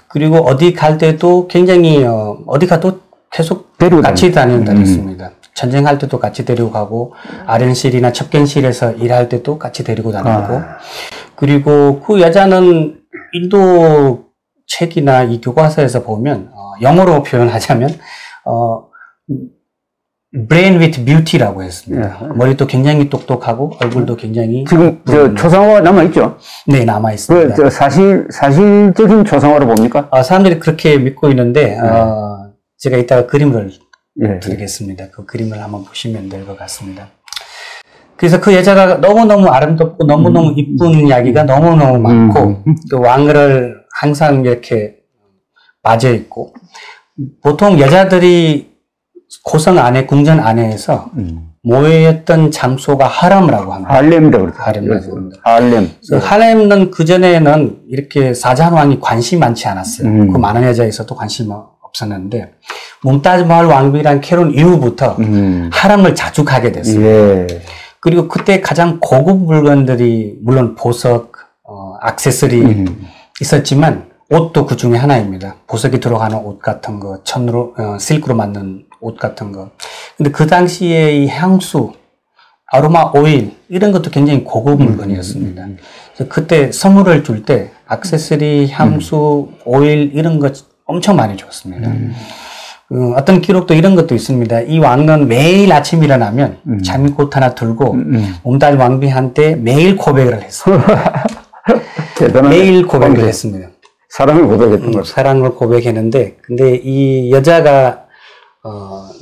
그리고 어디 갈 때도 굉장히 어디 가도 계속 같이 다녔습니다. 전쟁할 때도 같이 데리고 가고 아련실이나 첩견실에서 일할 때도 같이 데리고 다니고 그리고 그 여자는 인도 책이나 이 교과서에서 보면 영어로 표현하자면 brain with beauty라고 했습니다. 머리도 굉장히 똑똑하고 얼굴도 굉장히 지금 저 초상화가 남아 있죠? 네, 남아 있습니다. 그 사실적인 초상화로 봅니까? 사람들이 그렇게 믿고 있는데 제가 이따가 그림을 드리겠습니다. 그 그림을 한번 보시면 될 것 같습니다. 그래서 그 여자가 너무너무 아름답고 너무너무 이쁜 이야기가 너무너무 많고 또 왕을 항상 이렇게 맞아 있고 보통 여자들이 고성 안에 궁전 안에서 모여있던 장소가 하람이라고 합니다. 할렘이라고 그러죠. 하렘이라고 합니다. 할렘. 할렘은 그전에는 이렇게 사자왕이 관심이 많지 않았어요. 그 많은 여자에 있어도 관심이 없었는데 뭄타즈 마할 왕비란 결혼 이후부터 하람을 자주 가게 됐어요. 예. 그리고 그때 가장 고급 물건들이 물론 보석, 액세서리 있었지만 옷도 그 중에 하나입니다. 보석이 들어가는 옷 같은 거, 천으로 실크로 만든 옷 같은 거. 근데 그 당시에 이 향수, 아로마 오일 이런 것도 굉장히 고급 물건이었습니다. 그래서 그때 선물을 줄 때 액세서리, 향수, 오일 이런 것 엄청 많이 줬습니다. 어떤 기록도 이런 것도 있습니다. 이 왕은 매일 아침 일어나면 장미꽃 하나 들고 몽타즈 왕비한테 매일 고백을 했어요. 매일 고백을 했습니다. 사랑을 고백했던 거죠. 사랑을 고백했는데 근데 이 여자가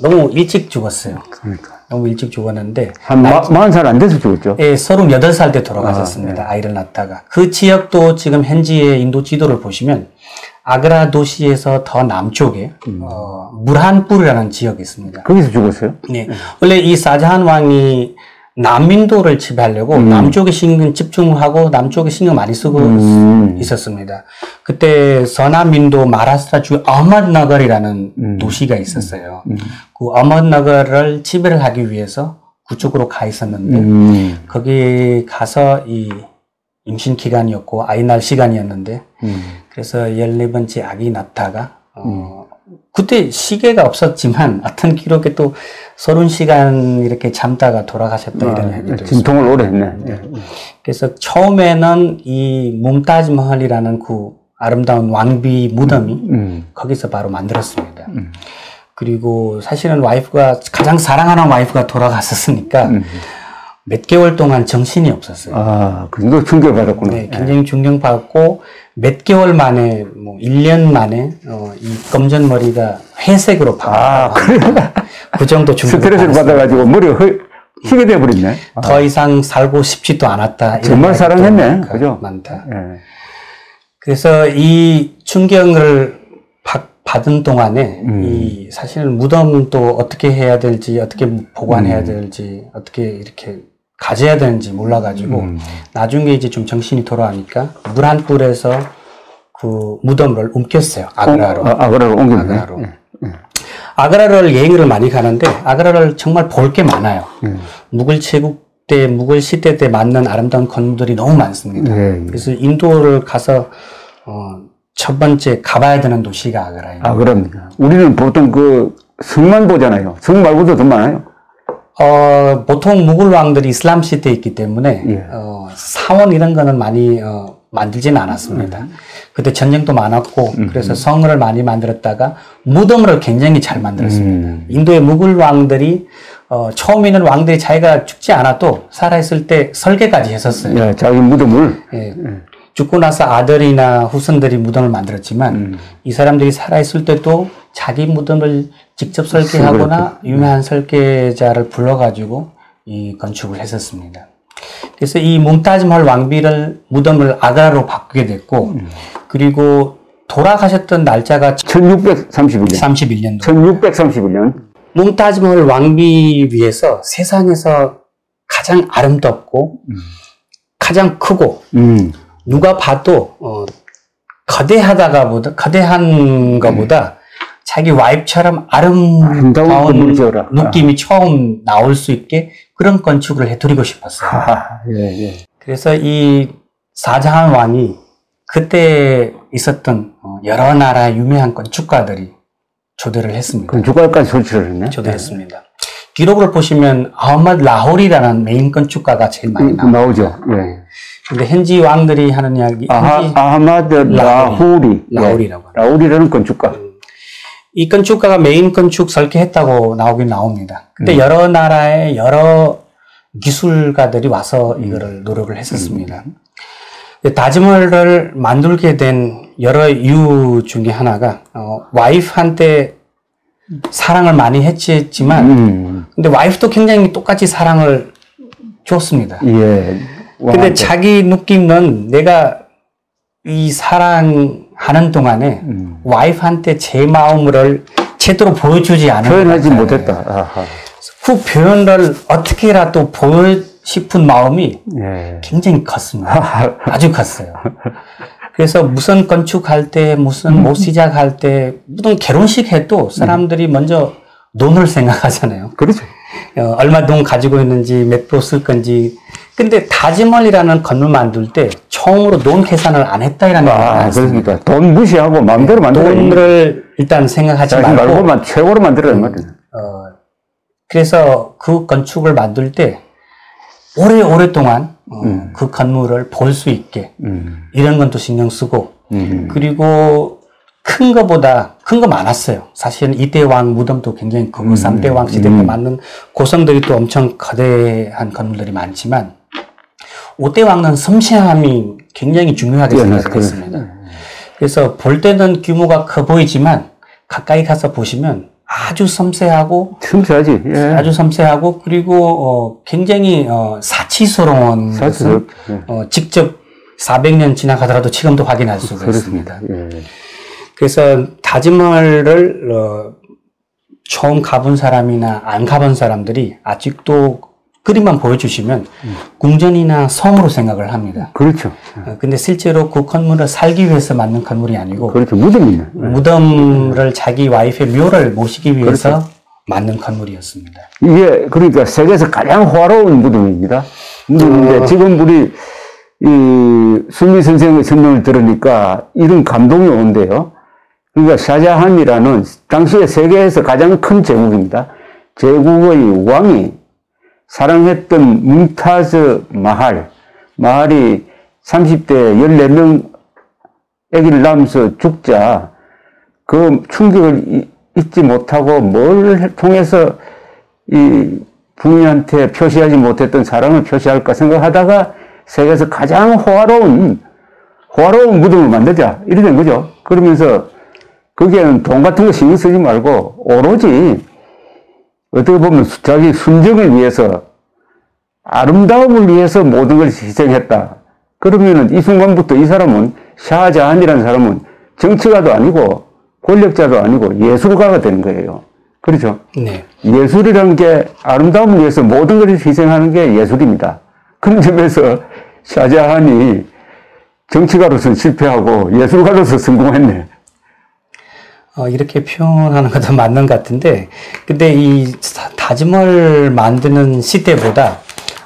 너무 일찍 죽었어요. 그러니까. 너무 일찍 죽었는데 한 40살 안 돼서 죽었죠? 예, 38살 때 돌아가셨습니다. 아이를 낳다가. 그 지역도 지금 현지의 인도 지도를 보시면 아그라 도시에서 더 남쪽에 무르한푸르라는 지역이 있습니다. 거기서 죽었어요? 네. 원래 이 사자한 왕이 남인도를 지배하려고 남쪽에 신경 집중하고 남쪽에 신경 많이 쓰고 있었습니다. 그때 서남인도 마라스트라주 아흐마드너거리라는 도시가 있었어요. 그 아흐마드너거를 지배를 하기 위해서 그쪽으로 가 있었는데 거기 가서 이 임신 기간이었고 아이 낳을 시간이었는데 그래서 14번째 아기 낳다가 그때 시계가 없었지만 어떤 기록에 또 30시간 이렇게 잠다가 돌아가셨다 이런 얘기도 진통을 오래 했네. 그래서 처음에는 이 뭄타즈 마할이라는 그 아름다운 왕비 무덤이 거기서 바로 만들었습니다. 그리고 사실은 와이프가 가장 사랑하는 와이프가 돌아갔었으니까 몇 개월 동안 정신이 없었어요. 그 정도 충격받았구나. 네, 굉장히 충격받고 몇 개월 만에, 뭐 1년 만에 이 검전 머리가 회색으로 바뀌었어요. 그 정도 스트레스를 받아가지고 머리가 희게 돼버렸네. 더 이상 살고 싶지도 않았다. 정말 사랑했네. 그죠? 많다. 네. 그래서 이 충격을 받은 동안에 이 사실은 무덤도 어떻게 해야 될지, 어떻게 보관해야 될지, 어떻게 이렇게 가져야 되는지 몰라가지고 나중에 이제 좀 정신이 돌아오니까 무르한푸르에서 그 무덤을 옮겼어요. 아그라로. 아그라로 옮겼네. 아그라로. 아그라를 여행을 많이 가는데 아그라를 정말 볼 게 많아요. 무굴 제국 때, 무굴 시대 때 맞는 아름다운 건물들이 너무 많습니다. 그래서 인도를 가서 첫 번째 가봐야 되는 도시가 아그라예요. 아그라입니다. 우리는 보통 그 성만 보잖아요. 성 말고도 더 많아요. 보통 무굴 왕들이 이슬람 시대에 있기 때문에 사원 이런 거는 많이 만들지는 않았습니다. 그때 전쟁도 많았고 그래서 성을 많이 만들었다가 무덤을 굉장히 잘 만들었습니다. 인도의 무굴 왕들이 처음에는 왕들이 자기가 죽지 않아도 살아있을 때 설계까지 했었어요. 자기 무덤을. 죽고 나서 아들이나 후손들이 무덤을 만들었지만 이 사람들이 살아있을 때도 자기 무덤을 직접 설계하거나 유명한 설계자를 불러가지고 이 건축을 했었습니다. 그래서 이 뭄타즈 마할 왕비를 무덤을 아그라로 바꾸게 됐고 그리고 돌아가셨던 날짜가 1631년. 1631년. 뭄타즈 마할 왕비 위해서 세상에서 가장 아름답고 가장 크고 누가 봐도 거대한 것보다 자기 와이프처럼 아름다운 느낌이 처음 나올 수 있게 그런 건축을 해드리고 싶었어요. 그래서 이 사자한 왕이 그때 있었던 여러 나라 유명한 건축가들이 초대를 했습니다. 건축가까지 설치를 했네. 초대했습니다. 기록을 보시면 아흐마드 라홀이라는 메인 건축가가 제일 많이 나오죠. 근데 현지 왕들이 하는 이야기. 아하마드 라후리라고 라후리라는 건축가. 이 건축가가 메인 건축 설계했다고 나오긴 나옵니다. 근데 여러 나라의 여러 기술가들이 와서 이거를 노력을 했었습니다. 다즈마할을 만들게 된 여러 이유 중에 하나가 와이프한테 사랑을 많이 했지만 근데 와이프도 굉장히 똑같이 사랑을 줬습니다. 예. 근데 자기 느낌은 내가 이 사랑하는 동안에 와이프한테 제 마음을 제대로 보여주지 않은 표현하지 못했다. 아하. 그 표현을 어떻게라도 보여 싶은 마음이 예. 굉장히 컸습니다. 아주 컸어요. 그래서 무슨 건축할 때, 무슨 뭐 시작할 때, 무슨 결혼식 해도 사람들이 먼저 돈을 생각하잖아요. 그렇죠. 얼마 돈 가지고 있는지, 몇 프로 쓸 건지. 근데 다즈마할이라는 건물 만들 때 처음으로 돈 계산을 안 했다라는 걸 알았습니다. 그러니까 돈 무시하고 마음대로 만들어야 돈을 일단 생각하지 말고 최고로 만들어야 말이야. 그래서 그 건축을 만들 때 오랫동안 그 건물을 볼 수 있게 이런 건 또 신경 쓰고 그리고 큰 거보다 큰 거 많았어요. 사실은 2대 왕 무덤도 굉장히 크고 3대 왕 시대 때 맞는 고성들이 또 엄청 거대한 건물들이 많지만 5대 왕은 섬세함이 굉장히 중요하게 생각했습니다. 그래서 볼 때는 규모가 커 보이지만 가까이 가서 보시면 아주 섬세하고 섬세하지. 예. 아주 섬세하고 그리고 굉장히 사치스러운 것을 직접 400년 지나가더라도 지금도 확인할 수가 있습니다. 예. 그래서 다즈마할을 처음 가본 사람이나 안 가본 사람들이 아직도 그림만 보여주시면 궁전이나 성으로 생각을 합니다. 그렇죠. 근데 실제로 그 건물을 살기 위해서 만든 건물이 아니고 그렇죠. 무덤이네. 무덤을 자기 와이프의 묘를 모시기 위해서 그렇죠. 만든 건물이었습니다. 이게 그러니까 세계에서 가장 호화로운 무덤입니다. 무덤인데 지금 우리 이 수미 선생의 설명을 들으니까 이런 감동이 오는데요. 그러니까 샤자한이라는 당시에 세계에서 가장 큰 제국입니다. 제국의 왕이 사랑했던 뭉타즈 마할이 30대 14명 아기를 낳으면서 죽자 그 충격을 잊지 못하고 뭘 통해서 이 부인한테 표시하지 못했던 사랑을 표시할까 생각하다가 세계에서 가장 호화로운 무덤을 만들자 이래 된 거죠. 그러면서 거기에는 돈 같은 거 신경 쓰지 말고 오로지 어떻게 보면 자기 순정을 위해서 아름다움을 위해서 모든 걸 희생했다. 그러면은 이 순간부터 이 사람은 샤자한이라는 사람은 정치가도 아니고 권력자도 아니고 예술가가 되는 거예요. 그렇죠? 네. 예술이라는 게 아름다움을 위해서 모든 걸 희생하는 게 예술입니다. 그런 점에서 샤자한이 정치가로서 실패하고 예술가로서 성공했네. 이렇게 표현하는 것도 맞는 것 같은데, 근데 이 다즈마할 만드는 시대보다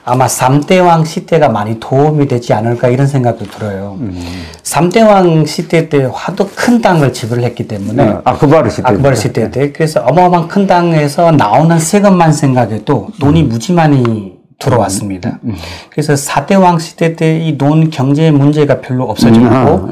아마 3대 왕 시대가 많이 도움이 되지 않을까 이런 생각도 들어요. 3대 왕 시대 때 하도 큰 땅을 지배를 했기 때문에 아크바르 시대 때 그래서 어마어마한 큰 땅에서 나오는 세금만 생각해도 돈이 무지 많이 들어왔습니다. 그래서 4대 왕 시대 때 이 돈 경제 문제가 별로 없어졌고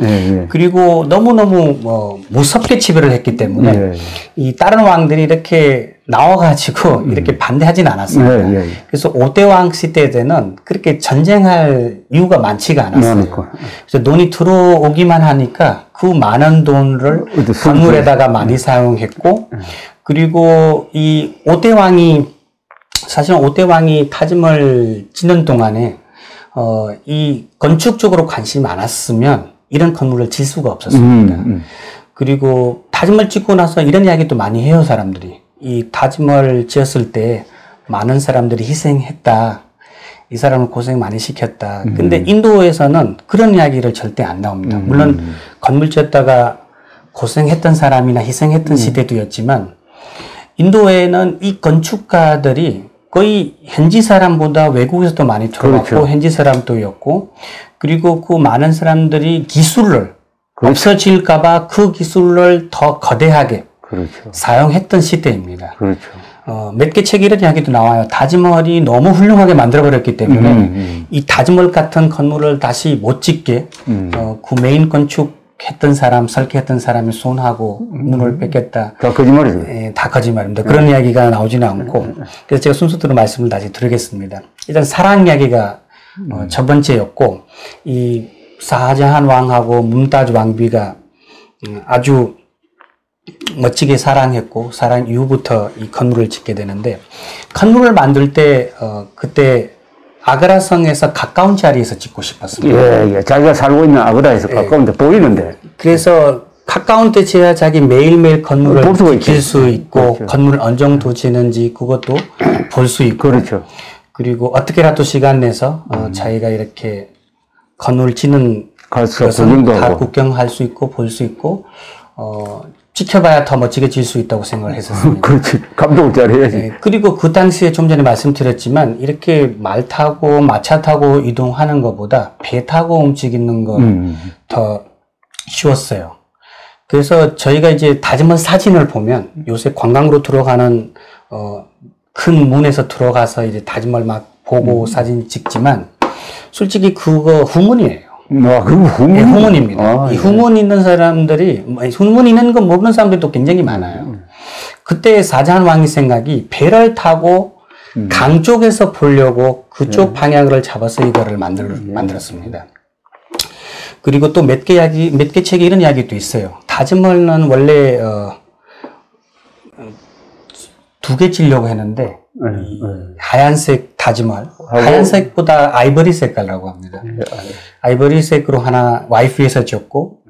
그리고 너무너무 무섭게 지배를 했기 때문에 이 다른 왕들이 이렇게 나와가지고 이렇게 반대하진 않았습니다. 그래서 5대 왕 시대 때는 그렇게 전쟁할 이유가 많지가 않았어요. 그래서 돈이 들어오기만 하니까 그 많은 돈을 건물에다가 많이 사용했고 그리고 이 5대 왕이 사실은 5대 왕이 다즈마할 짓는 동안에 이 건축 쪽으로 관심이 많았으면 이런 건물을 질 수가 없었습니다. 그리고 다즈마할 짓고 나서 이런 이야기도 많이 해요, 사람들이. 이 다즈마할 지었을 때 많은 사람들이 희생했다. 이 사람을 고생 많이 시켰다. 근데 인도에서는 그런 이야기를 절대 안 나옵니다. 물론 건물 지었다가 고생했던 사람이나 희생했던 시대도였지만 인도에는 이 건축가들이 거의 현지 사람보다 외국에서도 많이 들어왔고 그렇죠. 현지 사람도였고 그리고 그 많은 사람들이 기술을 그렇죠. 없어질까봐 그 기술을 더 거대하게 그렇죠. 사용했던 시대입니다. 그렇죠. 몇 개 책에 이런 이야기도 나와요. 타지머할이 너무 훌륭하게 만들어버렸기 때문에 이 타지머할 같은 건물을 다시 못 짓게 그 메인 건축했던 사람, 설계했던 사람이 손하고 눈을 뺏겼다. 다 거짓말이죠. 예, 다 거짓말입니다. 그런 이야기가 나오지는 않고 그래서 제가 순서대로 말씀을 다시 드리겠습니다. 일단 사랑 이야기가 첫 번째였고 이 사자한 왕하고 뭄따즈 왕비가 아주 멋지게 사랑했고 사랑 이후부터 이 건물을 짓게 되는데 건물을 만들 때 그때 아그라 성에서 가까운 자리에서 짓고 싶었습니다. 예, 예. 자기가 살고 있는 아그라에서 가까운데 보이는데. 그래서 가까운 데 지어야 자기 매일매일 건물을 지킬 수 있고 그렇죠. 건물을 어느 정도 지는지 그것도 볼 수 있고 그렇죠. 그리고 어떻게라도 시간 내서 자기가 이렇게 건물 짓는 가서 것은 구경도 다 하고. 구경할 수 있고 볼 수 있고 지켜봐야 더 멋지게 질 수 있다고 생각을 했었습니다. 그렇지. 감독을 잘해야지. 네, 그리고 그 당시에 좀 전에 말씀드렸지만 이렇게 말 타고 마차 타고 이동하는 것보다 배 타고 움직이는 거 더 쉬웠어요. 그래서 저희가 이제 타지머할 사진을 보면 요새 관광으로 들어가는 큰 문에서 들어가서 이제 타지머할 막 보고 사진 찍지만 솔직히 그거 후문이에요. 아, 그거 후문? 네, 후문입니다. 아, 이 예. 후문 있는 사람들이, 후문 있는 거 모르는 사람들도 굉장히 많아요. 그때 사자한 왕의 생각이 배를 타고 강 쪽에서 보려고 그쪽 방향을 잡아서 이거를 만들었습니다. 그리고 또 몇 개 책에 이런 이야기도 있어요. 타지머할은 원래, 두 개 지려고 했는데, 하얀색 타지머할, 하얀색보다 아이보리 색깔이라고 합니다. 아이보리색으로 하나 와이프에서 지었고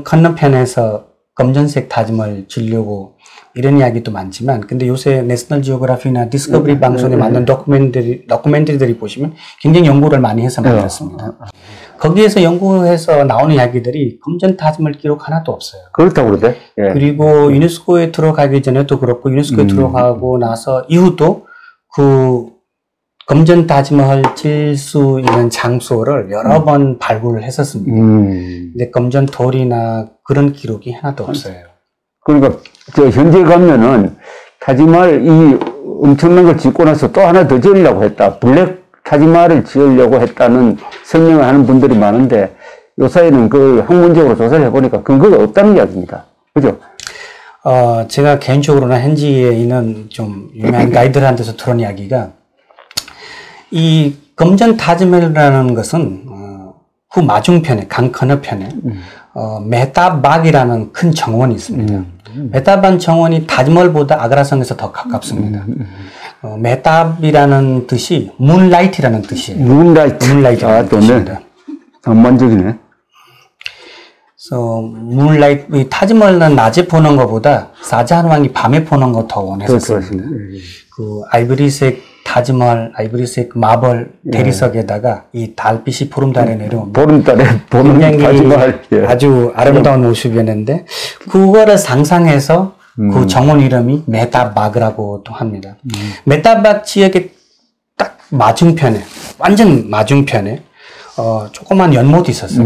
건너편에서 검정색 타지머할 지려고 이런 이야기도 많지만 근데 요새 내셔널 지오그래피나 디스커버리 방송에 만든 다큐멘터리들이 보시면 굉장히 연구를 많이 해서 만들었습니다. 거기에서 연구해서 나오는 이야기들이 검정 타지머할 기록 하나도 없어요. 그렇다고 그러대. 예. 그리고 유네스코에 들어가기 전에도 그렇고 유네스코에 들어가고 나서 이후도 그 검정 타지머할 질 수 있는 장소를 여러 번 발굴을 했었습니다. 근데 검정 돌이나 그런 기록이 하나도 없어요. 그러니까 저 현재 가면은 타지머할 이 엄청난 걸 짓고 나서 또 하나 더 지으려고 했다. 블랙 타지머할을 지으려고 했다는 설명을 하는 분들이 많은데 요사이는 그 학문적으로 조사를 해보니까 근거가 없다는 이야기입니다. 그죠? 제가 개인적으로나 현지에 있는 좀 유명한 가이드들한테서 들은 이야기가 이 검정 타지머할이라는 것은 그 맞은편에 강 건너편에 메타박이라는 큰 정원이 있습니다. 메타박 정원이 타지머할보다 아그라성에서 더 가깝습니다. 메탑이라는 뜻이 문라이트라는 뜻이에요. 문라이트라는 뜻입니다. 전반적이네. 그래서 문라이트 타지머할은 낮에 보는 것보다 사자한 왕이 밤에 보는 거 더 원했었습니다. 그 아이보리색 타지머할, 아이보리색 마블 대리석에다가 이 달빛이 보름달에 내려오면 보름달에 보는 타지머할 아주 아름다운 모습이었는데 그거를 상상해서 그 정원 이름이 메타박이라고도 합니다. 메타박 지역의 딱 맞은편에 완전 맞은편에 조그만 연못이 있었어요.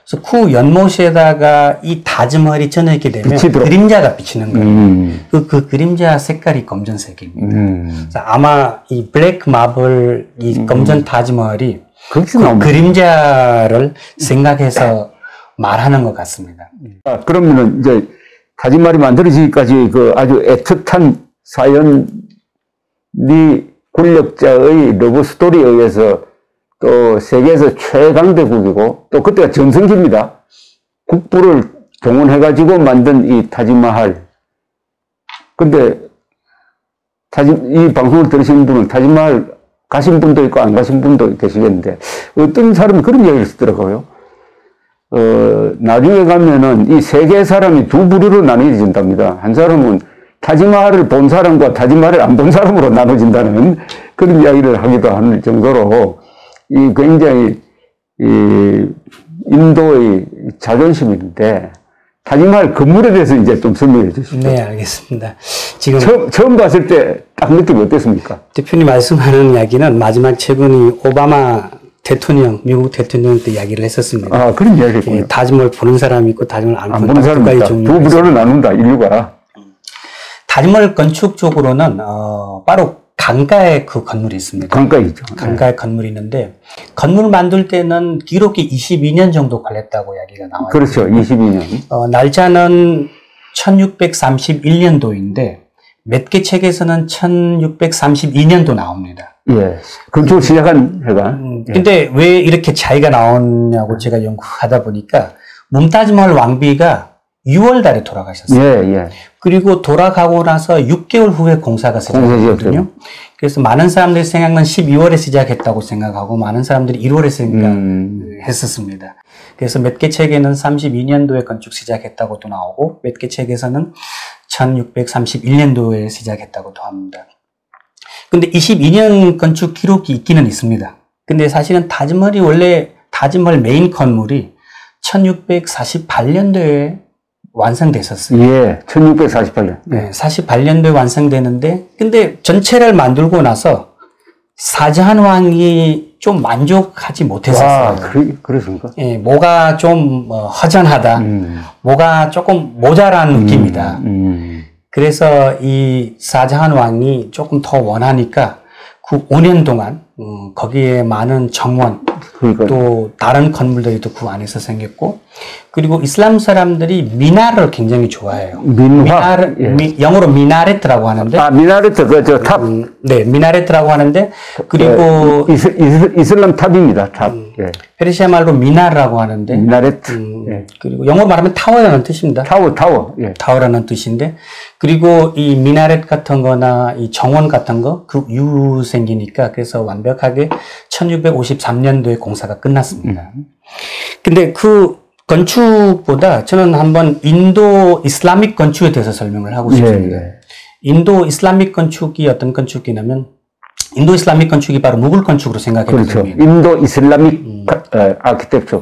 그래서 그 연못에다가 이 타지머할이 전해있게 되면 그림자가 비치는 거예요. 그 그림자 색깔이 검정색입니다. 그래서 아마 이 블랙 마블, 이 검정 타지머할이 그 그림자를 생각해서 말하는 것 같습니다. 그러면은 이제 타지머할이 만들어지기까지 그 아주 애틋한 사연이 권력자의 러브 스토리에 의해서 또 세계에서 최강대국이고 또 그때가 전성기입니다. 국부를 동원해가지고 만든 이 타지머할. 근데 이 방송을 들으시는 분은 타지머할 가신 분도 있고 안 가신 분도 계시겠는데 어떤 사람이 그런 이야기를 쓰더라고요. 나중에 가면은 이 세계 사람이 두 부류로 나눠진답니다. 한 사람은 타지머할을 본 사람과 타지머할을 안 본 사람으로 나눠진다는 그런 이야기를 하기도 하는 정도로 이 굉장히 이 인도의 자존심인데 타지머할 건물에 대해서 이제 좀 설명해 주시죠. 네, 알겠습니다. 지금 처음 봤을 때 딱 느낌이 어땠습니까? 대표님 말씀하는 이야기는 마지막 최근에 오바마 대통령, 미국 대통령 때 이야기를 했었습니다. 아, 그런 이야기군요. 예, 타지머할 보는 사람이 있고 타지머할 안 보는 사람이 있다. 두 부류로 나눈다, 인류가. 타지멀 건축 쪽으로는 바로 강가에 그 건물이 있습니다. 강가이죠. 강가에 건물이 있는데 건물 만들 때는 기록이 22년 정도 걸렸다고 이야기가 나와요. 그렇죠. 22년. 날짜는 1631년도인데 몇 개 책에서는 1632년도 나옵니다. 예. 건축을 시작한 해가. 근데 왜 이렇게 차이가 나오냐고 제가 연구하다 보니까 뭄타즈말 왕비가 6월 달에 돌아가셨어요. 예, 예. 그리고 돌아가고 나서 6개월 후에 공사가 시작했거든요. 그래서 많은 사람들이 생각은 12월에 시작했다고 생각하고 많은 사람들이 1월에 생각했었습니다. 그래서 몇 개 책에는 32년도에 건축 시작했다고도 나오고 몇 개 책에서는 1631년도에 시작했다고도 합니다. 근데 22년 건축 기록이 있기는 있습니다. 근데 사실은 타지멀이 원래 타지멀 메인 건물이 1648년도에 완성됐었어요. 예, 1648년. 네, 48년도에 완성되는데, 근데 전체를 만들고 나서 사자한 왕이 좀 만족하지 못했었어요. 그렇습니까? 예, 뭐가 좀 허전하다. 뭐가 조금 모자란 느낌이다. 그래서 이 사자한 왕이 조금 더 원하니까 그 5년 동안 거기에 많은 정원, 또 다른 건물들이 또 그 안에서 생겼고, 그리고 이슬람 사람들이 미나를 굉장히 좋아해요. 영어로 미나레트라고 하는데. 미나레트, 저 탑. 네, 미나레트라고 하는데, 그리고. 이슬람 탑입니다, 탑. 예. 페르시아 말로 미나라고 하는데. 미나레트. 예. 그리고 영어로 말하면 타워라는 뜻입니다. 타워. 예. 타워라는 뜻인데, 그리고 이 미나렛 같은 거나 이 정원 같은 거, 그 이후 생기니까, 그래서 완벽하게 1653년도에 공사가 끝났습니다. 근데 그 건축보다 저는 한번 인도 이슬람식 건축에 대해서 설명을 하고 싶습니다. 예. 인도 이슬람식 건축이 어떤 건축이냐면, 인도 이슬람식 건축이 바로 무굴 건축으로 생각해도 그렇죠. 됩니다. 인도 이슬람식 아키텍처.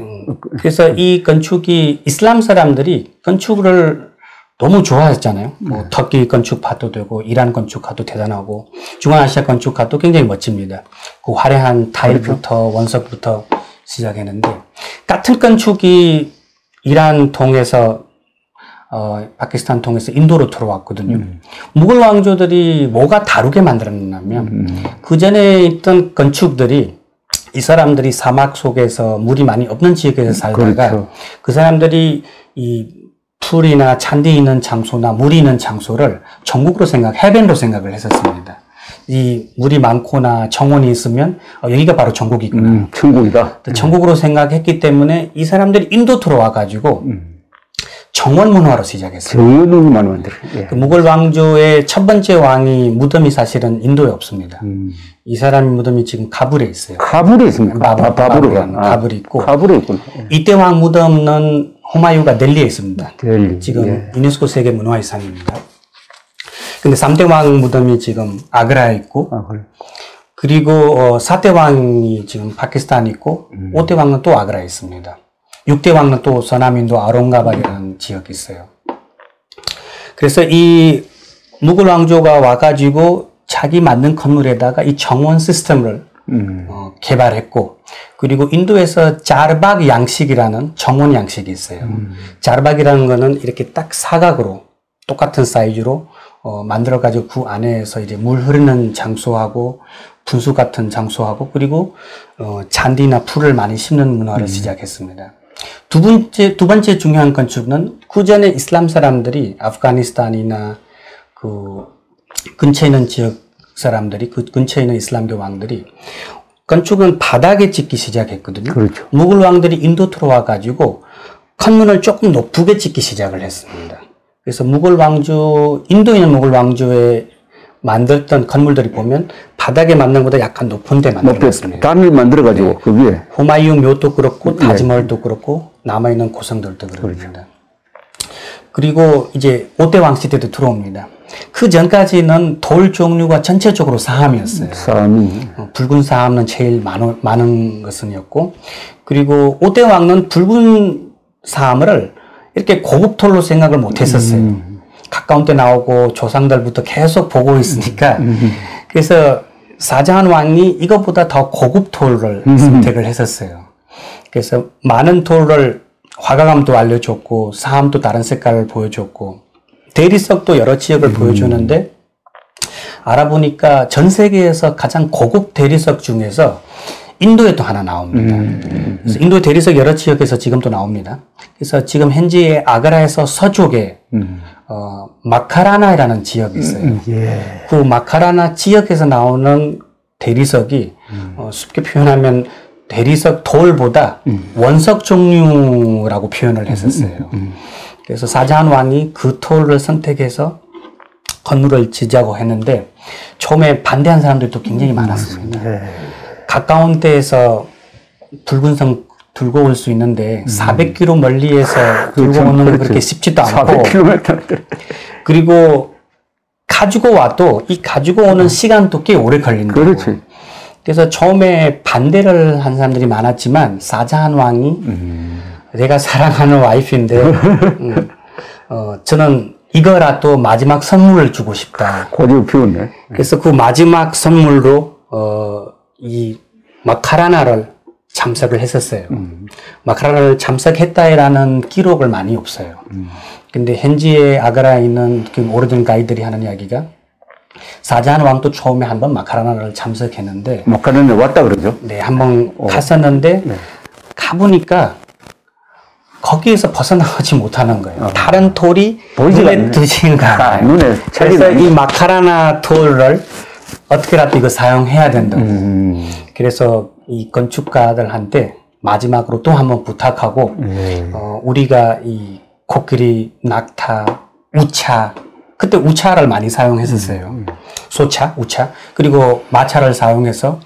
그래서 이 건축이 이슬람 사람들이 건축을 너무 좋아했잖아요. 뭐 터키 건축 봐도 되고 이란 건축 가도 대단하고 중앙아시아 건축 가도 굉장히 멋집니다. 그 화려한 타일부터 원석부터 시작했는데 같은 건축이 이란 통해서 파키스탄 통해서 인도로 들어왔거든요. 무굴 왕조들이 뭐가 다르게 만들었냐면 그 전에 있던 건축들이 이 사람들이 사막 속에서 물이 많이 없는 지역에서 살다가 그렇죠. 그 사람들이 이 풀이나 잔디 있는 장소나 물이 있는 장소를 전국으로 해변으로 생각을 했었습니다. 이 물이 많거나 정원이 있으면 여기가 바로 전국이구나. 천국이다. 전국으로 생각했기 때문에 이 사람들이 인도 들어와 가지고 정원 문화로 시작했어요. 정원 문화만 만들어. 예. 그 무굴 왕조의 첫 번째 왕이 무덤이 사실은 인도에 없습니다. 이 사람 무덤이 지금 카불에 있어요. 카불에 있습니까? 카불이 있고. 카불에 있구나. 이때 왕 무덤은 호마유가 델리에 있습니다. 델리. 지금 유네스코 세계 문화유산입니다. 근데 3대 왕 무덤이 지금 아그라에 있고, 그래. 그리고 4대 왕이 지금 파키스탄에 있고, 5대 왕은 또 아그라에 있습니다. 6대 왕은 또 서남인도 아롱가바드라는 지역이 있어요. 그래서 이 무굴 왕조가 와가지고 자기 만든 건물에다가 이 정원 시스템을 개발했고, 그리고 인도에서 자르박 양식이라는 정원 양식이 있어요. 자르박이라는 거는 이렇게 딱 사각으로 똑같은 사이즈로 만들어가지고 그 안에서 이제 물 흐르는 장소하고 분수 같은 장소하고 그리고 잔디나 풀을 많이 심는 문화를 시작했습니다. 두 번째 중요한 건축은 그 전에 이슬람 사람들이 아프가니스탄이나 그 근처에 있는 지역 사람들이 그 근처에 있는 이슬람교 왕들이 건축은 바닥에 짓기 시작했거든요. 그렇죠. 무굴 왕들이 인도 들어와 가지고 건물을 조금 높게 짓기 시작을 했습니다. 그래서 무굴 왕조, 인도에 있는 무굴 왕조에 만들었던 건물들이 보면 바닥에 만든 것보다 약간 높은 데 만들었습니다. 담을 만들어가지고 네. 그 위에. 후마유 묘도 그렇고 타지멀도 그렇고 남아있는 고성들도 그렇습니다. 그렇죠. 그리고 이제 5대 왕 시대도 들어옵니다. 그 전까지는 돌 종류가 전체적으로 사암이었어요. 붉은 사암은 제일 많은 것은이었고, 그리고 5대 왕은 붉은 사암을 이렇게 고급 돌로 생각을 못 했었어요. 가까운 데 나오고 조상들부터 계속 보고 있으니까. 그래서 사자한 왕이 이것보다 더 고급 돌을 선택을 했었어요. 그래서 많은 돌을 화가감도 알려줬고, 사암도 다른 색깔을 보여줬고, 대리석도 여러 지역을 보여주는데 알아보니까 전 세계에서 가장 고급 대리석 중에서 인도에도 하나 나옵니다. 그래서 인도 대리석 여러 지역에서 지금도 나옵니다. 그래서 지금 현재 아그라에서 서쪽에 마카라나라는 지역이 있어요. 그 마카라나 지역에서 나오는 대리석이 쉽게 표현하면 대리석 돌보다 원석 종류라고 표현을 했었어요. 그래서 사자한 왕이 그 돌을 선택해서 건물을 지자고 했는데 처음에 반대한 사람들도 굉장히 많았습니다. 가까운 데에서 붉은 성 들고 올 수 있는데 400km 멀리에서 들고 오는 건 그렇게 쉽지도 않고 400km. 그리고 가지고 와도 이 가지고 오는 시간도 꽤 오래 걸린다고. 그렇지. 그래서 처음에 반대를 한 사람들이 많았지만 사자한 왕이 내가 사랑하는 와이프인데 저는 이거라도 마지막 선물을 주고 싶다. 고집을 피웠네. 그래서 그 마지막 선물로 이 마카라나를 참석을 했었어요. 마카라나를 참석했다라는 기록을 많이 없어요. 근데 현지에 아그라에 있는 오래된 가이드들이 하는 이야기가 사자한 왕도 처음에 한번 마카라나를 참석했는데 마카라나에 왔다 그러죠? 네, 한번 갔었는데 가보니까 거기에서 벗어나오지 못하는 거예요. 다른 돌이 눈에 드지가 않아요. 눈에 그래서 이 마카라나 돌을 어떻게라도 이거 사용해야 된다고. 그래서 이 건축가들한테 마지막으로 또 한번 부탁하고 우리가 이 코끼리, 낙타, 우차 그때 우차를 많이 사용했었어요. 소차, 우차 그리고 마차를 사용해서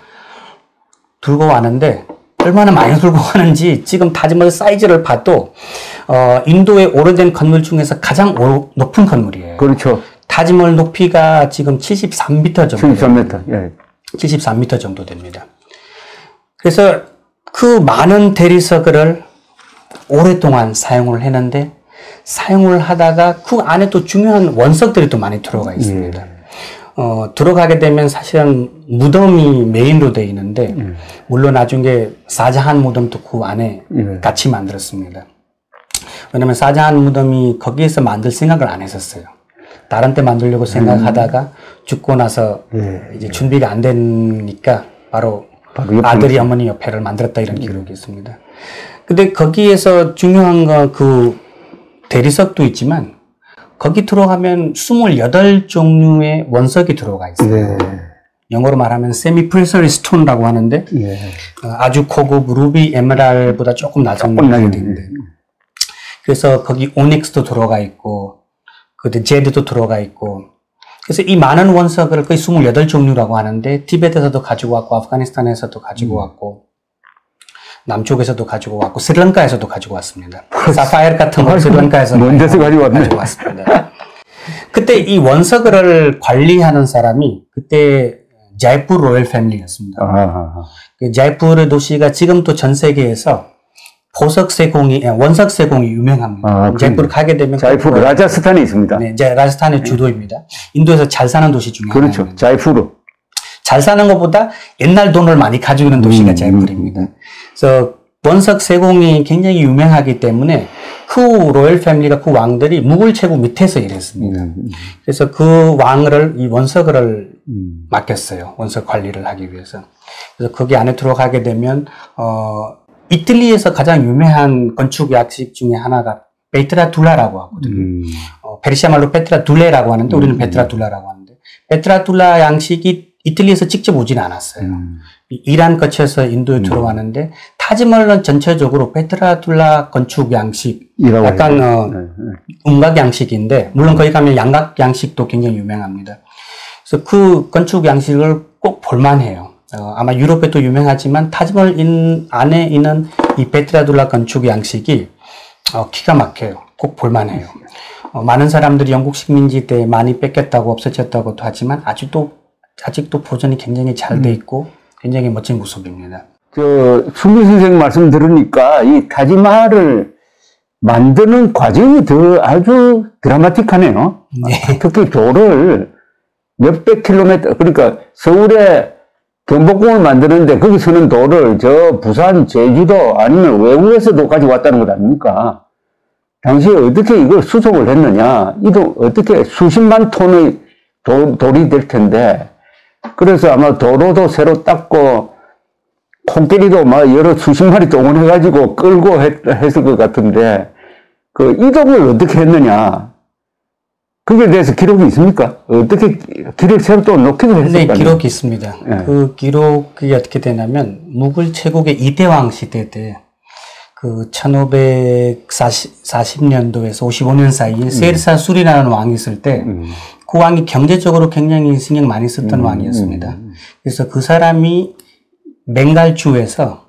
들고 왔는데 얼마나 많이 들고 가는지 지금 타지머홀 사이즈를 봐도 인도의 오래된 건물 중에서 가장 높은 건물이에요. 그렇죠. 타지머홀 높이가 지금 73m 정도. 73m. 예. 73m 정도 됩니다. 그래서 그 많은 대리석을 오랫동안 사용을 했는데 사용을 하다가 그 안에 또 중요한 원석들이 또 많이 들어가 있습니다. 들어가게 되면 사실은 무덤이 메인으로 되어 있는데 물론 나중에 사자한 무덤도 그 안에 같이 만들었습니다. 왜냐면 사자한 무덤이 거기에서 만들 생각을 안 했었어요. 다른 데 만들려고 생각하다가 죽고 나서 이제 준비가 안 되니까 바로 아들이 어머니 옆에를 만들었다 이런 기록이 있습니다. 근데 거기에서 중요한 건 그 대리석도 있지만 거기 들어가면 28종류의 원석이 들어가 있어요. 영어로 말하면 세미 프레셔리 스톤이라고 하는데 아주 고급 루비 에메랄보다 조금 낮은 고급인데 그래서 거기 오닉스도 들어가 있고 그 제드도 들어가 있고 그래서 이 많은 원석을 거의 28종류라고 하는데 티베트에서도 가지고 왔고 아프가니스탄에서도 가지고 왔고 남쪽에서도 가지고 왔고 스리랑카에서도 가지고 왔습니다. 사파이어 같은 거 스리랑카에서 먼 데서 가지고 왔습니다. 그때 이 원석을 관리하는 사람이 그때 자이푸르 로열 패밀리였습니다. 그 자이푸르 도시가 지금도 전 세계에서 보석 세공이 원석 세공이 유명합니다. 자이푸르 가게 되면 자이푸르 라자스탄에 있습니다. 네, 라자스탄의 주도입니다. 인도에서 잘 사는 도시 중에 그렇죠. 하나입니다. 자이푸르. 잘 사는 것보다 옛날 돈을 많이 가지고 있는 도시가 자이푸르입니다. 그래서 원석 세공이 굉장히 유명하기 때문에 그 로열 패밀리가 그 왕들이 무굴 최고 밑에서 일했습니다. 그래서 그 왕을 이 원석을 맡겼어요. 원석 관리를 하기 위해서. 그래서 거기 안에 들어가게 되면 이탈리아에서 가장 유명한 건축 양식 중에 하나가 베트라둘라라고 하거든요. 페르시아 말로 베트라둘레라고 하는데 우리는 베트라둘라라고 하는데 베트라둘라 양식이 이탈리아에서 직접 오지는 않았어요. 이란 거쳐서 인도에 들어왔는데 타지머홀은 전체적으로 베트라둘라 건축 양식 약간 음각 양식인데 물론 거기 가면 양각 양식도 굉장히 유명합니다. 그래서 그 건축 양식을 꼭 볼만해요. 아마 유럽에도 유명하지만 타지머홀 안에 있는 이 베트라둘라 건축 양식이 기가 막혀요. 꼭 볼만해요. 많은 사람들이 영국 식민지 때 많이 뺏겼다고 없어졌다고도 하지만 아직도 보존이 굉장히 잘 돼 있고 굉장히 멋진 모습입니다. 충기 선생 말씀 들으니까 이 타지마할을 만드는 과정이 아주 드라마틱하네요. 네. 특히 돌을 몇백 킬로미터, 그러니까 서울에 경복궁을 만드는데 거기 서는 돌을 저 부산, 제주도 아니면 외국에서도 가져왔다는 것 아닙니까? 당시에 어떻게 이걸 수송을 했느냐, 이도 어떻게 수십만 톤의 돌이 될 텐데, 그래서 아마 도로도 새로 닦고, 코끼리도 막 여러 수십 마리 동원해가지고 끌고 했을 것 같은데, 그 이동을 어떻게 했느냐, 그게 대해서 기록이 있습니까? 어떻게 기록 새로 또 놓기도 했을까요? 네, 기록이 있습니다. 네. 그 기록이 어떻게 되냐면, 무굴 제국의 이대왕 시대 때, 그 1540년도에서 55년 사이에 세르사술이라는 왕이 있을 때, 그 왕이 경제적으로 굉장히 신경 많이 썼던 왕이었습니다. 그래서 그 사람이 벵갈주에서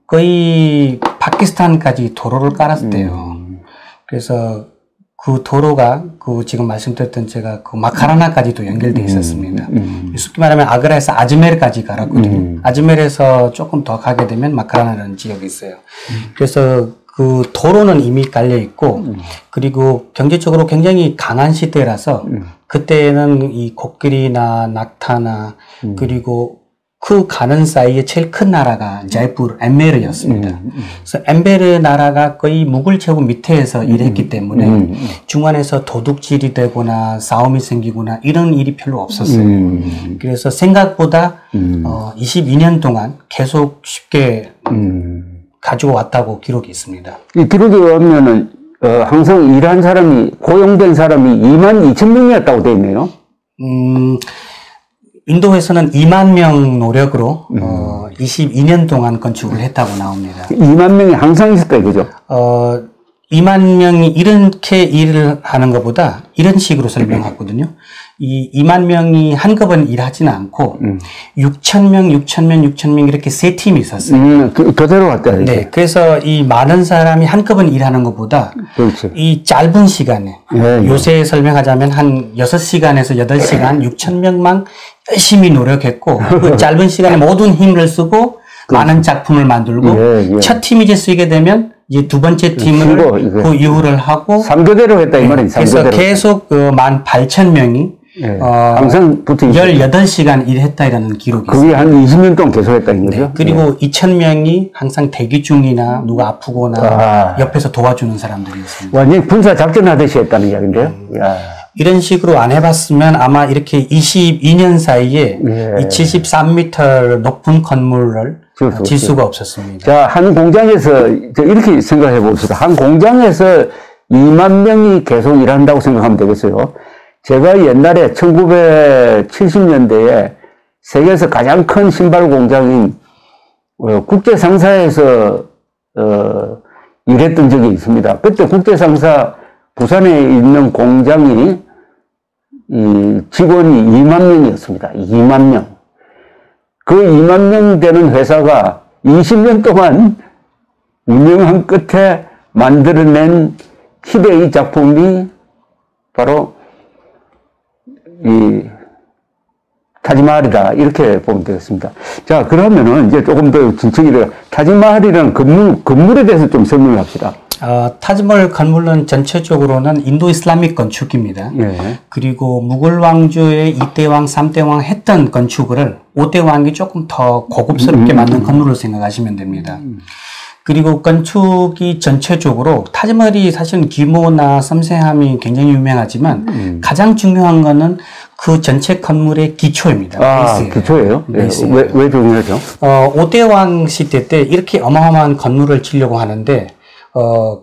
거의 파키스탄까지 도로를 깔았대요. 그래서 그 도로가 그 지금 말씀드렸던 제가 그 마카라나까지도 연결되어 있었습니다. 쉽게 말하면 아그라에서 아즈메르까지 갈았거든요. 아즈메르에서 조금 더 가게 되면 마카라나라는 지역이 있어요. 그래서 그 도로는 이미 깔려 있고, 그리고 경제적으로 굉장히 강한 시대라서 그때는 이 코끼리나 낙타나 그리고 그 가는 사이에 제일 큰 나라가 자이푸르, 엠베르였습니다. 그래서 엠베르 나라가 거의 무굴 제국 밑에서 일했기 때문에 중간에서 도둑질이 되거나 싸움이 생기거나 이런 일이 별로 없었어요. 그래서 생각보다 22년 동안 계속 쉽게 가지고 왔다고 기록이 있습니다. 이 기록에 보면은 항상 일한 사람이, 고용된 사람이 22,000명이었다고 되어 있네요. 인도에서는 2만 명 노력으로 22년 동안 건축을 했다고 나옵니다. 2만 명이 항상 있을까요, 그죠? 2만 명이 이렇게 일을 하는 것보다 이런 식으로 설명하거든요. 이 2만 명이 한꺼번에 일하지는 않고 6,000명 이렇게 세 팀이 있었어요. 교대로 왔다. 네, 그래서 이 많은 사람이 한꺼번에 일하는 것보다 그렇죠. 이 짧은 시간에 요새 설명하자면 한 6시간에서 8시간 6,000명만 열심히 노력했고 그 짧은 시간에 모든 힘을 쓰고 많은 작품을 만들고 첫 팀이 이제 쓰게 되면 이제 두 번째 팀을 그 이후를 하고 3교대로 했다 이 말이에요. 그래서 계속 그 18,000명이 항상 붙어 18시간 일했다라는 기록이 그게 있어요. 한 20년 동안 계속 했다는 거죠. 네. 그리고 2,000명이 항상 대기 중이나 누가 아프거나 옆에서 도와주는 사람들이었습니다. 완전히 군사 작전하듯이 했다는 이야기인데요. 이런 식으로 안 해봤으면 아마 이렇게 22년 사이에 이 73m 높은 건물을 질 수가 없었습니다. 자, 한 공장에서 이렇게 생각해 봅시다. 한 공장에서 2만 명이 계속 일한다고 생각하면 되겠어요. 제가 옛날에 1970년대에 세계에서 가장 큰 신발 공장인 국제상사에서 일했던 적이 있습니다. 그때 국제상사 부산에 있는 공장이 직원이 2만 명이었습니다. 2만 명. 그 2만 명 되는 회사가 20년 동안 운영한 끝에 만들어낸 희대의 작품이 바로 이 타지마할이다. 이렇게 보면 되겠습니다. 자, 그러면은 이제 조금 더 진척이 돼요. 타지마할이라는 건물에 대해서 좀 설명을 합시다. 타지마할 건물은 전체적으로는 인도 이슬람식 건축입니다. 그리고 무굴 왕조의 2대 왕, 3대 왕 했던 건축을 5대 왕이 조금 더 고급스럽게 만든 건물로 생각하시면 됩니다. 그리고 건축이 전체적으로 타지마할이 사실은 규모나 섬세함이 굉장히 유명하지만 가장 중요한 거는 그 전체 건물의 기초입니다. 베이스예요. 기초예요? 왜 중요하죠? 5대 왕 시대 때 이렇게 어마어마한 건물을 지려고 하는데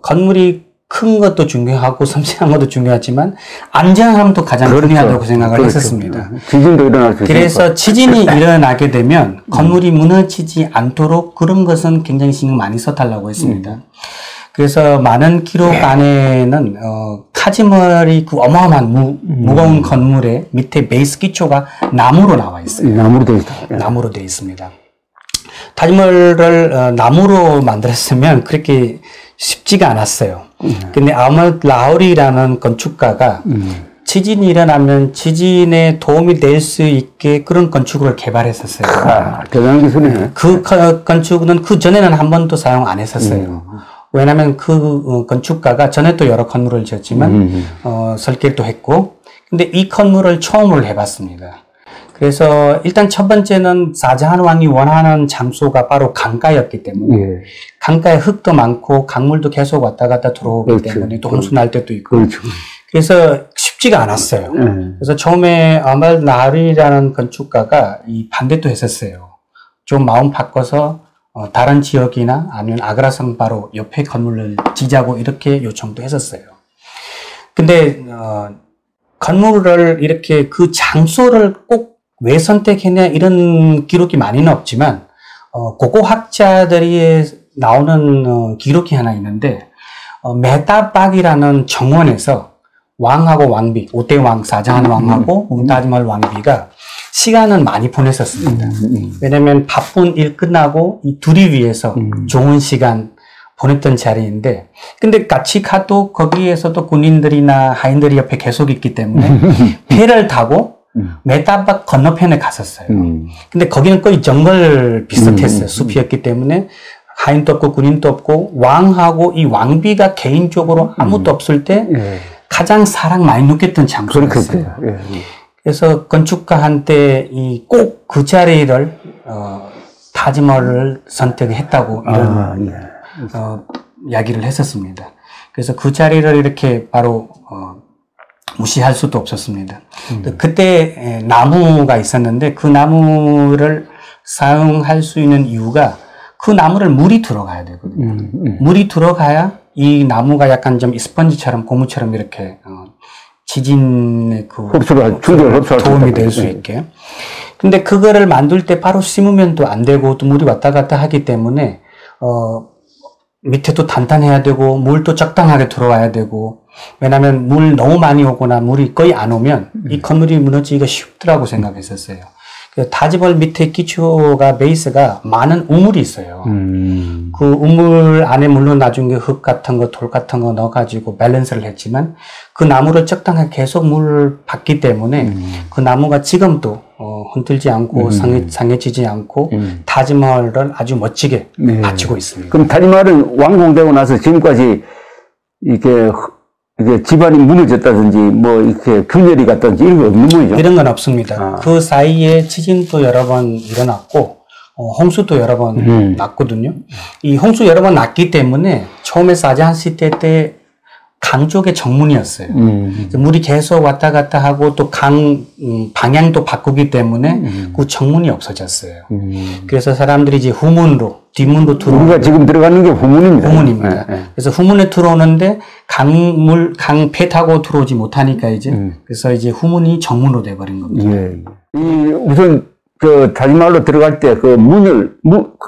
건물이 큰 것도 중요하고 섬세한 것도 중요하지만 안전함도 가장 중요하다고 생각을 했었습니다. 지진도 일어날 수 있으니까. 그래서 지진이 일어나게 되면 건물이 무너지지 않도록 그런 것은 굉장히 신경 많이 써달라고 했습니다. 그래서 많은 기록 안에는 타지마할이 그 어마어마한 무거운 건물의 밑에 베이스 기초가 나무로 나와 있어요. 나무로 되어 있다. 나무로 되어 있습니다. 타지마할을 나무로 만들었으면 그렇게 쉽지가 않았어요. 근데 아흐메드 라호리라는 건축가가 지진이 일어나면 지진에 도움이 될 수 있게 그런 건축을 개발했었어요. 대단한 기술이네. 그 건축은 그 전에는 한 번도 사용 안 했었어요. 왜냐하면 그 건축가가 전에 또 여러 건물을 지었지만 설계도 했고, 근데 이 건물을 처음으로 해봤습니다. 그래서 일단 첫 번째는 사자한 왕이 원하는 장소가 바로 강가였기 때문에 예. 강가에 흙도 많고 강물도 계속 왔다 갔다 들어오기 그렇죠. 때문에 또 홍수 날 때도 있고 그렇죠. 그래서 쉽지가 않았어요. 그래서 처음에 아말 나리라는 건축가가 이 반대도 했었어요. 좀 마음 바꿔서 다른 지역이나 아니면 아그라성 바로 옆에 건물을 지자고 이렇게 요청도 했었어요. 근데 건물을 이렇게 그 장소를 꼭 왜 선택했냐 이런 기록이 많이는 없지만 고고학자들이 나오는 기록이 하나 있는데 메타박이라는 정원에서 왕하고 왕비, 5대 왕, 사자한 왕하고 뭉타지말 왕비가 시간은 많이 보냈었습니다. 왜냐면 바쁜 일 끝나고 이 둘이 위해서 좋은 시간 보냈던 자리인데, 근데 같이 가도 거기에서도 군인들이나 하인들이 옆에 계속 있기 때문에 배를 타고 메타박 건너편에 갔었어요. 근데 거기는 거의 정글 비슷했어요. 숲이었기 때문에 하인도 없고 군인도 없고 왕하고 이 왕비가 개인적으로 아무도 없을 때 가장 사랑 많이 느꼈던 장소였어요. 그래서 건축가한테 꼭 그 자리를 타지마할을 선택했다고 이런 이야기를 했었습니다. 그래서 그 자리를 이렇게 바로 무시할 수도 없었습니다. 그때 나무가 있었는데 그 나무를 사용할 수 있는 이유가 그 나무를 물이 들어가야 되거든요. 물이 들어가야 이 나무가 약간 좀 스펀지처럼 고무처럼 이렇게 지진의 그 도움이 될 수 있게. 근데 그거를 만들 때 바로 심으면 또 안 되고 또 물이 왔다 갔다 하기 때문에 밑에도 단단해야 되고 물도 적당하게 들어와야 되고, 왜냐하면 물 너무 많이 오거나 물이 거의 안 오면 이 건물이 무너지기가 쉽더라고 생각했었어요. 타지벌 밑에 기초가 베이스가 많은 우물이 있어요. 그 우물 안에 물론 나중에 흙 같은 거, 돌 같은 거 넣어가지고 밸런스를 했지만 그 나무를 적당하게 계속 물을 받기 때문에 그 나무가 지금도 흔들지 않고 상해지지 않고 타지마할을 아주 멋지게 바치고 있습니다. 그럼 타지마할은 완공되고 나서 지금까지 이게 집안이 무너졌다든지, 뭐, 이렇게 균열이 갔다든지, 이런 거 없는 거죠? 이런 건 없습니다. 그 사이에 지진도 여러 번 일어났고, 홍수도 여러 번 났거든요. 이 홍수 여러 번 났기 때문에, 처음에 사자한 시대 때 강 쪽에 정문이었어요. 물이 계속 왔다 갔다 하고, 또 방향도 바꾸기 때문에 그 정문이 없어졌어요. 그래서 사람들이 이제 후문으로, 뒷문으로 들어오고. 우리가 지금 들어가는 게 후문입니다. 후문입니다. 그래서 후문에 들어오는데 강배 타고 들어오지 못하니까 이제 그래서 이제 후문이 정문으로 돼버린 겁니다. 우선 타지마할로 들어갈 때 그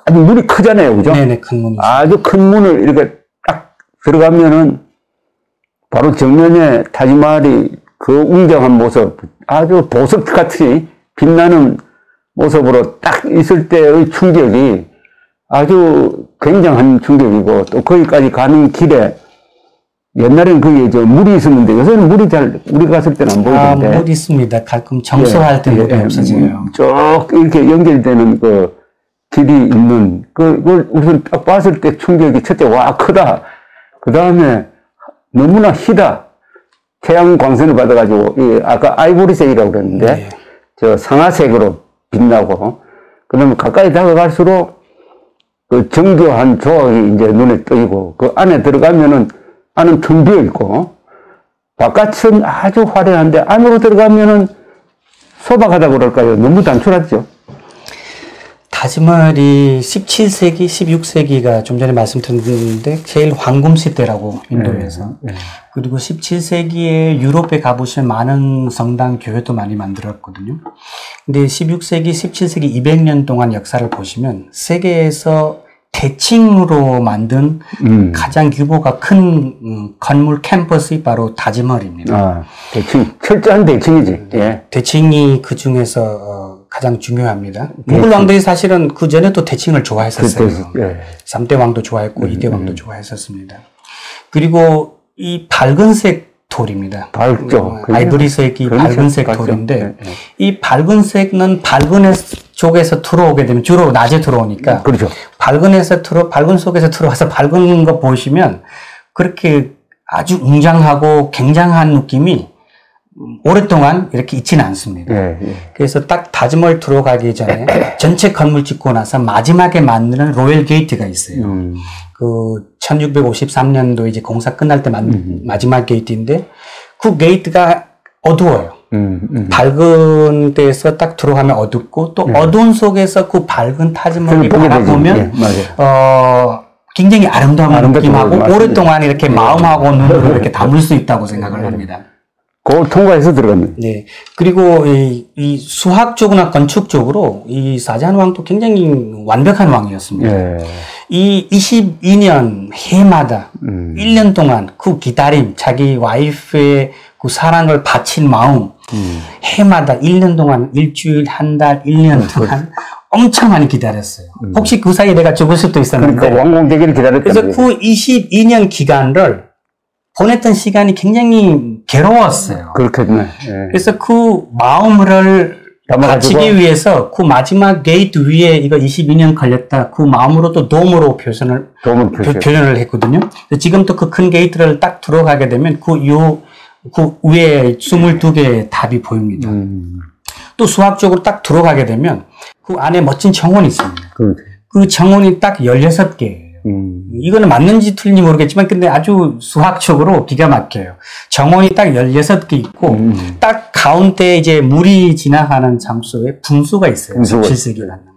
아주 문이 크잖아요, 그죠? 네네, 큰 문이죠. 아주 큰 문을 이렇게 딱 들어가면은 바로 정면에 타지마할이 그 웅장한 모습, 아주 보석같이 빛나는 모습으로 딱 있을 때의 충격이 아주 굉장한 충격이고, 또 거기까지 가는 길에 옛날에는 거기에 물이 있었는데 요새는 물이 우리 갔을 때는 안 보이던데. 물이 있습니다. 가끔 정수할 때 물이 없어져요. 쭉 이렇게 연결되는 그 길이 있는 그걸 우선 딱 봤을 때 충격이 첫째 와 크다. 그 다음에 너무나 희다. 태양 광선을 받아가지고 아까 아이보리색이라고 그랬는데 저 상아색으로 빛나고, 그다음에 가까이 다가갈수록 그 정교한 조각이 이제 눈에 뜨이고, 그 안에 들어가면은 안은 텅 비어 있고, 바깥은 아주 화려한데 안으로 들어가면은 소박하다고 그럴까요? 너무 단출하죠. 타지마할이 17세기, 16세기가 좀 전에 말씀드렸는데 제일 황금 시대라고 인도에서. 그리고 17세기에 유럽에 가보시면 많은 성당, 교회도 많이 만들었거든요. 근데 16세기, 17세기 200년 동안 역사를 보시면 세계에서 대칭으로 만든 가장 규모가 큰 건물 캠퍼스이 바로 타지마할입니다. 대칭, 철저한 대칭이지. 예. 대칭이 그 중에서 가장 중요합니다. 무굴 왕들이 사실은 그 전에도 대칭을 좋아했었어요. 3대 왕도 좋아했고 2대 왕도 좋아했었습니다. 그리고 이 밝은색 돌입니다. 밝죠. 아이보리색이 밝은색 돌인데 이 밝은색은 밝은 쪽에서 들어오게 되면 주로 낮에 들어오니까 그렇죠. 밝은 속에서 들어와서 밝은 거 보시면 그렇게 아주 웅장하고 굉장한 느낌이 오랫동안 이렇게 있지는 않습니다. 그래서 딱 타지마할 들어가기 전에 전체 건물 짓고 나서 마지막에 만드는 로열 게이트가 있어요. 그 1653년도 이제 공사 끝날 때 마지막 게이트인데 그 게이트가 어두워요. 밝은 데서 딱 들어가면 어둡고 또 어두운 속에서 그 밝은 타지마할을 바라보면 굉장히 아름다운 느낌하고 오랫동안 이렇게 마음하고 눈으로 이렇게 담을 수 있다고 생각을 합니다. 그걸 통과해서 들어갑니다. 네. 그리고 이 수학적으로나 건축적으로 이 샤자한 왕도 굉장히 완벽한 왕이었습니다. 이 22년 해마다 1년 동안 그 기다림, 자기 와이프의 그 사랑을 바친 마음, 해마다 1년 동안 일주일, 한 달, 1년 동안 엄청 많이 기다렸어요. 혹시 그 사이에 내가 죽을 수도 있었는데. 그러니까 왕궁되기를 기다렸다. 그래서 그 22년 기간을 보냈던 시간이 굉장히 괴로웠어요. 그렇겠네. 그래서 그 마음을 바치기 위해서 그 마지막 게이트 위에 이거 22년 걸렸다. 그 마음으로도 돔으로 표현을 했거든요. 지금도 그 큰 게이트를 딱 들어가게 되면 그 위에 22개의 답이 보입니다. 또 수학적으로 딱 들어가게 되면 그 안에 멋진 정원이 있습니다. 그 정원이 딱 16개예요. 이거는 맞는지 틀린지 모르겠지만 근데 아주 수학적으로 기가 막혀요. 정원이 딱 16개 있고 딱 가운데 이제 물이 지나가는 장소에 분수가 있어요. 17세기라는 거.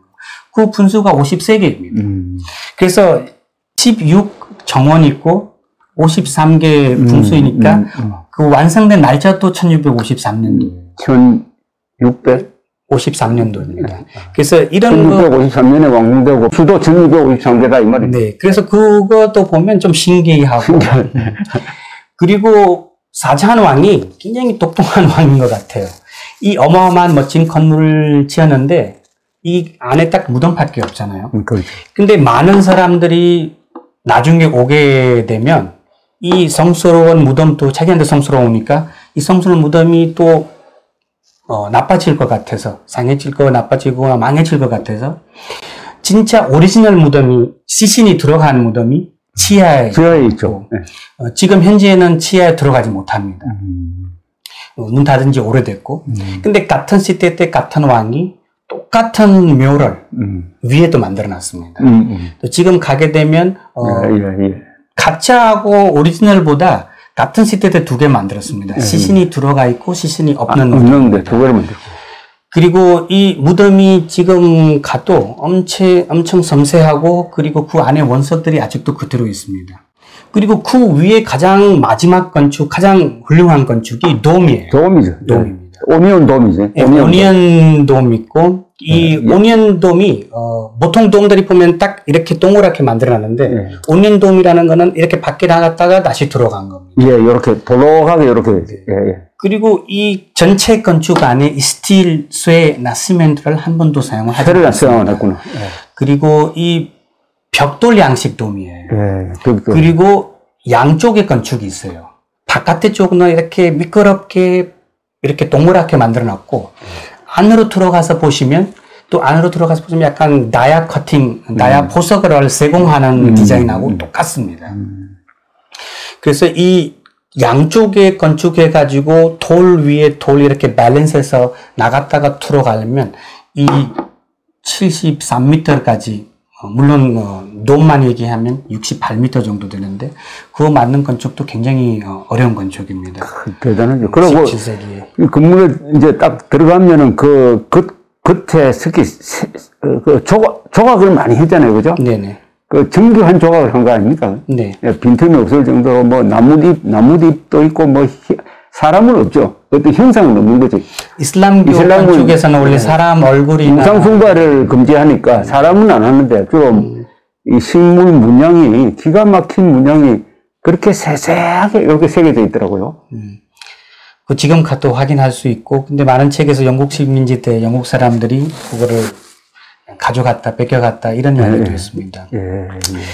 그 분수가 53개입니다. 그래서 16 정원이 있고 53개 분수이니까 그 완성된 날짜도 1653년도. 1653년도입니다. 그래서 이런 1653년에 왕궁되고 수도 1653개다 이 말이에요. 네. 그래서 그것도 보면 좀 신기하고. 그리고 샤자한 왕이 굉장히 똑똑한 왕인 것 같아요. 이 어마어마한 멋진 건물을 지었는데 이 안에 딱 무덤밖에 없잖아요. 그렇죠. 근데 많은 사람들이 나중에 오게 되면 이 성스러운 무덤도 자기한테 성스러우니까 이 성스러운 무덤이 또 나빠질 것 같아서 상해질 거 나빠지고 망해질 것 같아서 진짜 오리지널 무덤이 시신이 들어간 무덤이 지하에 있죠. 지금 현재는 지하에 들어가지 못합니다. 문 닫은 지 오래됐고 근데 같은 시대 때 같은 왕이 똑같은 묘를 위에도 만들어 놨습니다. 지금 가게 되면 가짜하고 오리지널보다 같은 시대 때 2개 만들었습니다. 시신이 들어가 있고 시신이 없는 없는데 2개를 만들고. 그리고 이 무덤이 지금 가도 엄청 섬세하고 그리고 그 안에 원석들이 아직도 그대로 있습니다. 그리고 그 위에 가장 마지막 건축, 가장 훌륭한 건축이 돔이에요. 돔이죠. 돔입니다. 오니언 돔이죠. 네, 오니언 돔 있고 이 오니언 돔이 보통 돔들이 보면 딱 이렇게 동그랗게 만들어놨는데 오니언 돔이라는 거는 이렇게 밖에 나갔다가 다시 들어간 겁니다. 이렇게 볼록하게 이렇게. 그리고 이 전체 건축 안에 이 스틸, 쇠나 시멘트를 한 번도 사용을 하지 않았습니다. 그리고 이 벽돌 양식 돔이에요. 그리고 양쪽에 건축이 있어요. 바깥에 쪽은 이렇게 미끄럽게 이렇게 동그랗게 만들어 놨고 안으로 들어가서 보시면 약간 다이아 커팅, 다이아 보석을 세공하는 디자인하고 똑같습니다. 그래서 이 양쪽에 건축해가지고 돌 위에 돌 이렇게 밸런스해서 나갔다가 들어가려면 이 73m까지 물론 돔만 얘기하면 68m 정도 되는데 그거 맞는 건축도 굉장히 어려운 건축입니다. 대단하죠. 그리고 17세기에. 건물에 이제 딱 들어가면은 그 겉에 특히 조각을 많이 했잖아요, 그죠? 네네. 그 정교한 조각을 한 거 아닙니까? 네. 빈틈이 없을 정도로 뭐 나뭇잎도 있고 뭐 사람은 없죠. 어떤 형상은 없는 거죠. 이슬람교 건축에서는 원래 사람 얼굴이나 우상숭배를 금지하니까 사람은 안 하는데 주로 이 식물 문양이 기가 막힌 문양이 그렇게 세세하게 이렇게 새겨져 있더라고요. 그 지금 가도 확인할 수 있고 근데 많은 책에서 영국 식민지 때 영국 사람들이 그거를 가져갔다 뺏겨갔다 이런 이야기도 있습니다.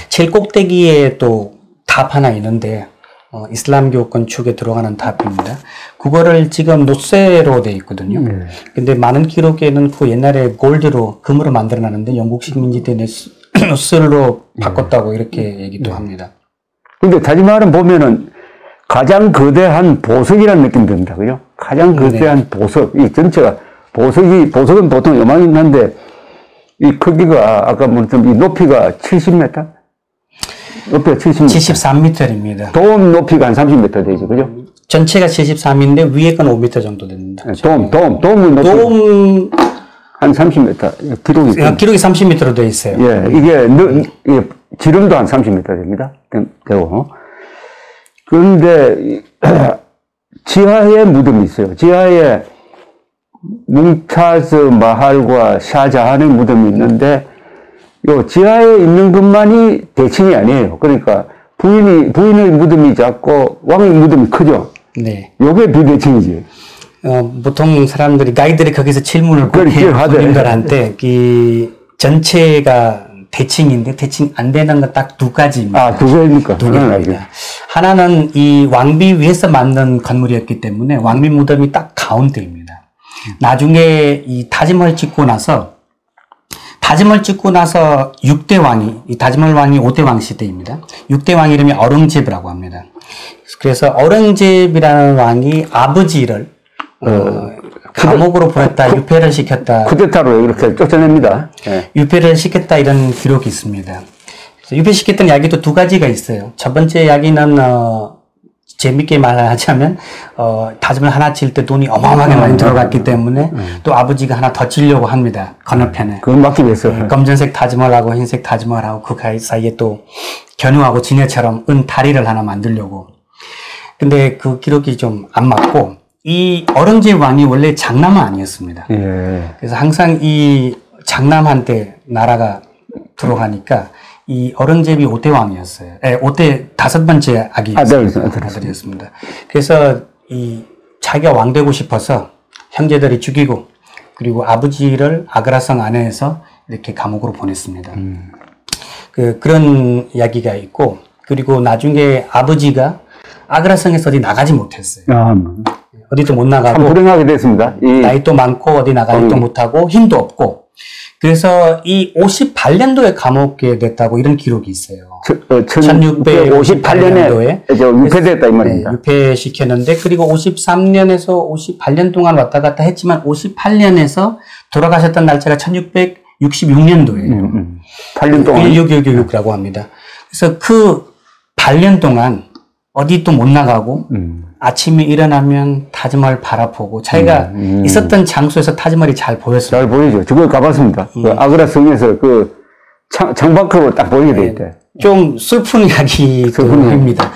제일 꼭대기에 또 탑 하나 있는데 이슬람교 건축에 들어가는 탑입니다. 그거를 지금 노쇠로 돼 있거든요. 근데 많은 기록에는 그 옛날에 골드로 금으로 만들어놨는데 영국 식민지 때 노쇠로 바꿨다고 이렇게 얘기도 합니다. 근데 타지마할은 보면은 가장 거대한 보석이라는 느낌이 듭니다. 그죠? 가장 거대한 보석, 이 전체가 보석은 보통 요만히 한데 이 크기가 아까 말했던 이 높이가 70m? 높이가 70m. 73m입니다. 돔 높이가 한 30m 되죠, 그죠? 전체가 73인데 위에 건 5m 정도 됩니다. 돔은 높이 한 30m. 기록이 30m로 되어 있어요. 예, 이게 지름도 한 30m 됩니다. 되고. 그런데 지하에 무덤이 있어요. 지하에 뭉타즈 마할과 샤자한의 무덤이 있는데 요 지하에 있는 것만이 대칭이 아니에요. 그러니까 부인의 무덤이 작고 왕의 무덤이 크죠. 네. 요게 비대칭이지. 보통 사람들이 가이드들이 거기서 질문을 꼭 해요. 군인들한테 이 전체가 대칭인데 대칭 안 되는 건 딱 두 가지입니다. 아, 두 개입니까? 두 개입니다. 하나는 이 왕비 위에서 만든 건물이었기 때문에 왕비 무덤이 딱 가운데입니다. 나중에 이 타지멀 찍고 나서 6대 왕이, 이 타지멀 왕이 5대 왕 시대입니다. 6대 왕 이름이 어렁제브라고 합니다. 그래서 어렁제브라는 왕이 아버지를 감옥으로 보냈다, 유폐를 시켰다. 쿠데타로 이렇게 쫓아냅니다. 네. 유폐를 시켰다 이런 기록이 있습니다. 그래서 유폐시켰던 이야기도 두 가지가 있어요. 첫 번째 이야기는 재밌게 말하자면 다짐을 하나 질 때 돈이 어마어마하게 많이 들어갔기 때문에 또 아버지가 하나 더 지려고 합니다. 건너편에. 그건 막기 위해서. 검정색 타지멀하고 흰색 타지멀하고 그 사이에 또 견우하고 지네처럼 은 다리를 하나 만들려고. 근데 그 기록이 좀 안 맞고 이 어렁제브 왕이 원래 장남은 아니었습니다. 예. 그래서 항상 이 장남한테 나라가 들어가니까 이 어렁제비 5대 왕이었어요. 예, 5대5번째 아들이었습니다. 그래서 이 자기가 왕 되고 싶어서 형제들이 죽이고 그리고 아버지를 아그라성 안에서 이렇게 감옥으로 보냈습니다. 그런 이야기가 있고 그리고 나중에 아버지가 아그라성에서 어디 나가지 못했어요. 어디도 못 나가고 참 불행하게 됐습니다. 나이도 많고 어디 나가지도 못하고 힘도 없고 그래서 이 58년도에 감옥에 됐다고 이런 기록이 있어요. 1658년에 유폐됐다 이 말입니다. 네, 유폐시켰는데 그리고 53년에서 58년 동안 왔다 갔다 했지만 58년에서 돌아가셨던 날짜가 1666년도예요. 8년 동안 1666이라고 합니다. 그래서 그 8년 동안 어디 또 못 나가고 아침에 일어나면 타지멀 바라보고 자기가 있었던 장소에서 타지멀이 잘 보였습니다. 잘 보이죠. 저걸 가봤습니다. 그 아그라 성에서 그 창밖으로 딱 보이게 돼 있대. 좀 슬픈 이야기입니다.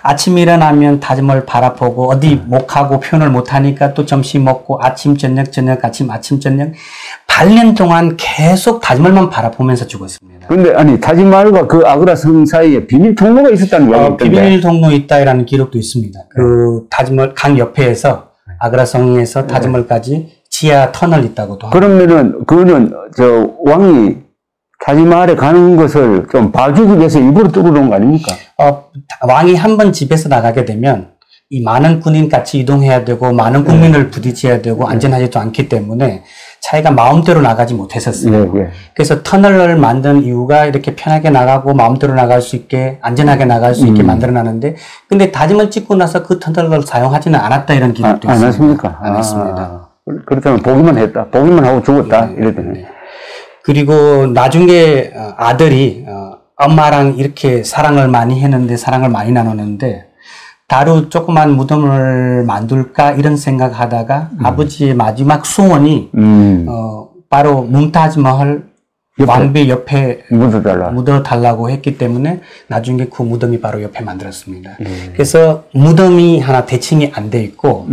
아침에 일어나면 타지멀 바라보고 어디 못 가고 표현을 못 하니까 또 점심 먹고 아침 저녁 아침 저녁 8년 동안 계속 타지멀만 바라보면서 죽었습니다. 근데 아니 타지멀과 그 아그라 성 사이에 비밀 통로가 있었다는 이야기가 있던데. 비밀 통로 있다라는 기록도 있습니다. 그 타지멀 강 옆에서 아그라 성에서 타지멀까지 지하 터널 있다고도 하고. 그러면은 그거는 저 왕이 타지마할에 가는 것을 좀 봐주기 위해서 일부러 뚫어놓은 거 아닙니까? 왕이 한 번 집에서 나가게 되면 이 많은 군인 같이 이동해야 되고 많은 국민을 부딪혀야 되고 안전하지도 않기 때문에 자기가 마음대로 나가지 못했었어요. 그래서 터널을 만든 이유가 이렇게 편하게 나가고 마음대로 나갈 수 있게 안전하게 나갈 수 있게 만들어놨는데 근데 다짐을 찍고 나서 그 터널을 사용하지는 않았다 이런 기록도 있습니다. 안 했습니까? 안 했습니다. 그렇다면 보기만 했다. 보기만 하고 죽었다. 이랬더니. 그리고 나중에 아들이 엄마랑 이렇게 사랑을 많이 했는데 사랑을 많이 나눴는데 다루 조그만 무덤을 만들까 이런 생각하다가 아버지의 마지막 소원이 바로 뭉타즈 마할 왕비 옆에 묻어달라고 했기 때문에 나중에 그 무덤이 바로 옆에 만들었습니다. 그래서 무덤이 하나 대칭이 안 돼 있고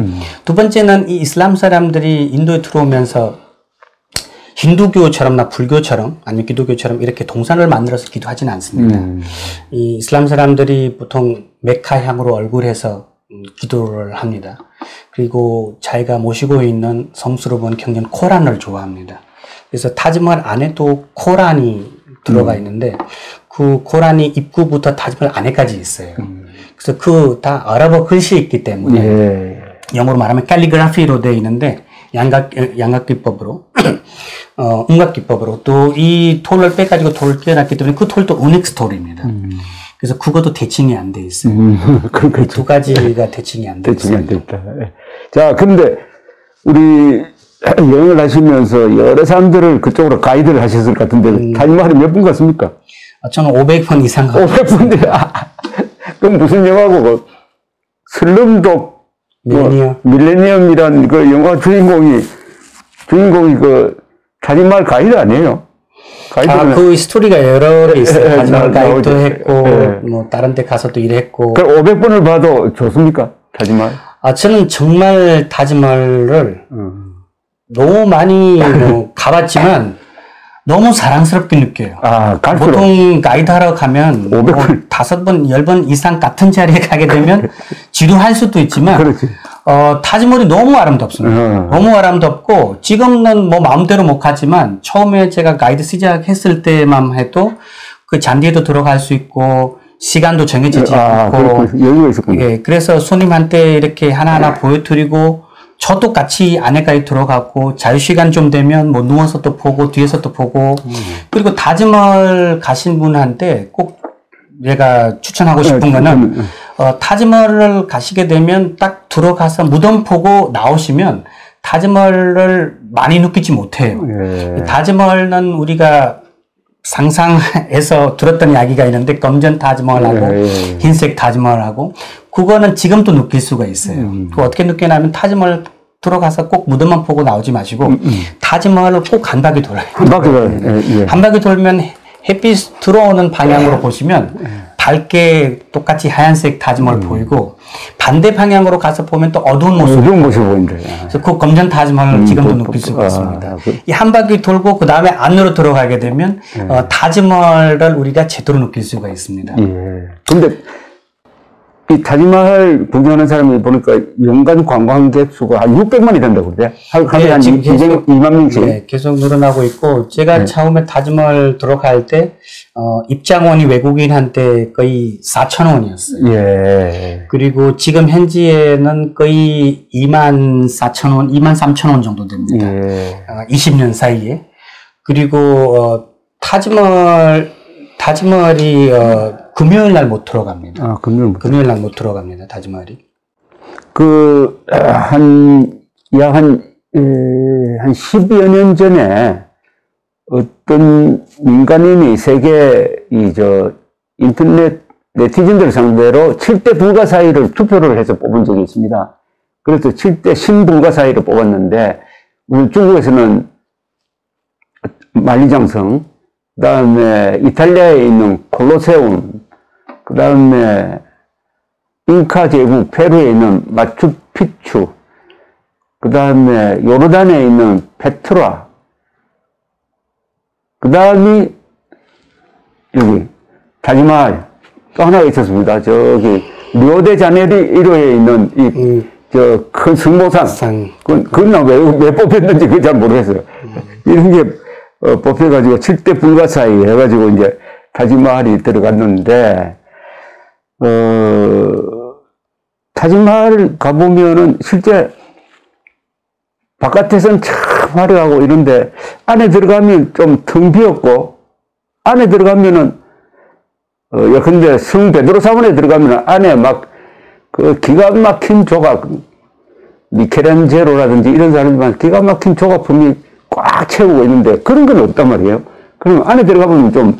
두 번째는 이 이슬람 사람들이 인도에 들어오면서 힌두교처럼나 불교처럼 아니면 기독교처럼 이렇게 동산을 만들어서 기도하지는 않습니다. 이 이슬람 사람들이 보통 메카 향으로 얼굴해서 기도를 합니다. 그리고 자기가 모시고 있는 성수로 본 경전 코란을 좋아합니다. 그래서 타지멀 안에도 코란이 들어가 있는데 그 코란이 입구부터 타지멀 안에까지 있어요. 그래서 그 다 아랍어 글씨 있기 때문에 영어로 말하면 캘리그라피로 되어 있는데 양각 기법으로 음각 기법으로 또 이 톨을 빼가지고 돌을 끼워놨기 때문에 그 톨도 우닉스 톨입니다. 그래서 그것도 대칭이 안 돼 있어요. 두 가지가 대칭이 안 돼 있어요. 자, 그런데 우리 여행을 하시면서 여러 사람들을 그쪽으로 가이드를 하셨을 것 같은데 타지마할이 몇 분 갔습니까? 저는 500번 이상 갔어요. 500분인데 그럼 무슨 영화고 슬럼독 밀레니엄이란 그 영화 주인공이 그 타지마할 가이드 아니에요? 그 스토리가 여러 개 있어요. 타지마할 가이드도 했고 뭐 다른 데 가서도 일했고. 그럼 500번을 봐도 좋습니까? 타지마할? 저는 정말 타지마할을 너무 많이 가봤지만 너무 사랑스럽게 느껴요. 갈수록. 보통 가이드 하러 가면 500번. 5번, 10번 이상 같은 자리에 가게 되면 지루할 수도 있지만 그렇지. 타지마할이 너무 아름답습니다. 너무 아름답고 지금은 뭐 마음대로 못 가지만 처음에 제가 가이드 시작했을 때만 해도 그 잔디에도 들어갈 수 있고 시간도 정해지지 않고 여유가 있었군요. 예, 그래서 손님한테 이렇게 하나하나 보여드리고 저도 같이 안에까지 들어가고 자유시간 좀 되면 뭐 누워서 또 보고 뒤에서 또 보고 그리고 타지마할 가신 분한테 꼭 제가 추천하고 싶은 거는 타지마할을 가시게 되면 딱 들어가서 무덤 보고 나오시면 타지마할을 많이 느끼지 못해요. 타지마할은 우리가 상상해서 들었던 이야기가 있는데 검정 타지마할하고 흰색 타지마할하고 그거는 지금도 느낄 수가 있어요. 그 어떻게 느끼냐면 타지마할 들어가서 꼭 무덤만 보고 나오지 마시고 타지마할을 꼭 한 바퀴 돌아요. 한 바퀴 돌면 햇빛 들어오는 방향으로 보시면 밝게 똑같이 하얀색 타지마할 보이고 반대 방향으로 가서 보면 또 어두운 모습이 보인다. 그래서 그 검정 타지마할을 지금도 느낄 수가 있습니다. 이 한 바퀴 돌고 그 다음에 안으로 들어가게 되면 타지마할을 우리가 제대로 느낄 수가 있습니다. 근데 이 타지마할 구경하는 사람이 보니까 연간 관광객 수가 한 600만이 된다고 그래? 하루에 한 2만 명씩? 네, 계속 늘어나고 있고, 제가 처음에 타지마할 들어갈 때, 입장원이 외국인한테 거의 4,000원이었어요. 그리고 지금 현지에는 거의 24,000원, 23,000원 정도 됩니다. 20년 사이에. 그리고, 타지마할이, 금요일 날 못 들어갑니다. 금요일 날 못 들어갑니다. 타지마할이. 한 10여 년 전에 어떤 민간인이 인터넷 네티즌들 상대로 7대 불가사의를 투표를 해서 뽑은 적이 있습니다. 그래서 7대 신불가사의를 뽑았는데, 우리 중국에서는 만리장성, 그 다음에 이탈리아에 있는 콜로세움, 그 다음에 잉카 제국 페루에 있는 마추픽추, 그 다음에 요르단에 있는 페트라, 그 다음이 여기 타지마할 또 하나가 있었습니다. 저기 리오데자네이루에 있는 큰 승모산, 그건 왜 뽑혔는지 그건 잘 모르겠어요. 이런 게 뽑혀가지고 7대 불가사의 해가지고 이제 타지마할이 들어갔는데, 타지마할 가보면은 실제 바깥에서는 참 화려하고 이런데 안에 들어가면 좀 텅 비었고, 안에 들어가면은 예컨대 성 베드로 사원에 들어가면 안에 막 그 기가 막힌 조각, 미켈란젤로라든지 이런 사람들만 기가 막힌 조각품이 꽉 채우고 있는데 그런 건 없단 말이에요. 그러면 안에 들어가보면 좀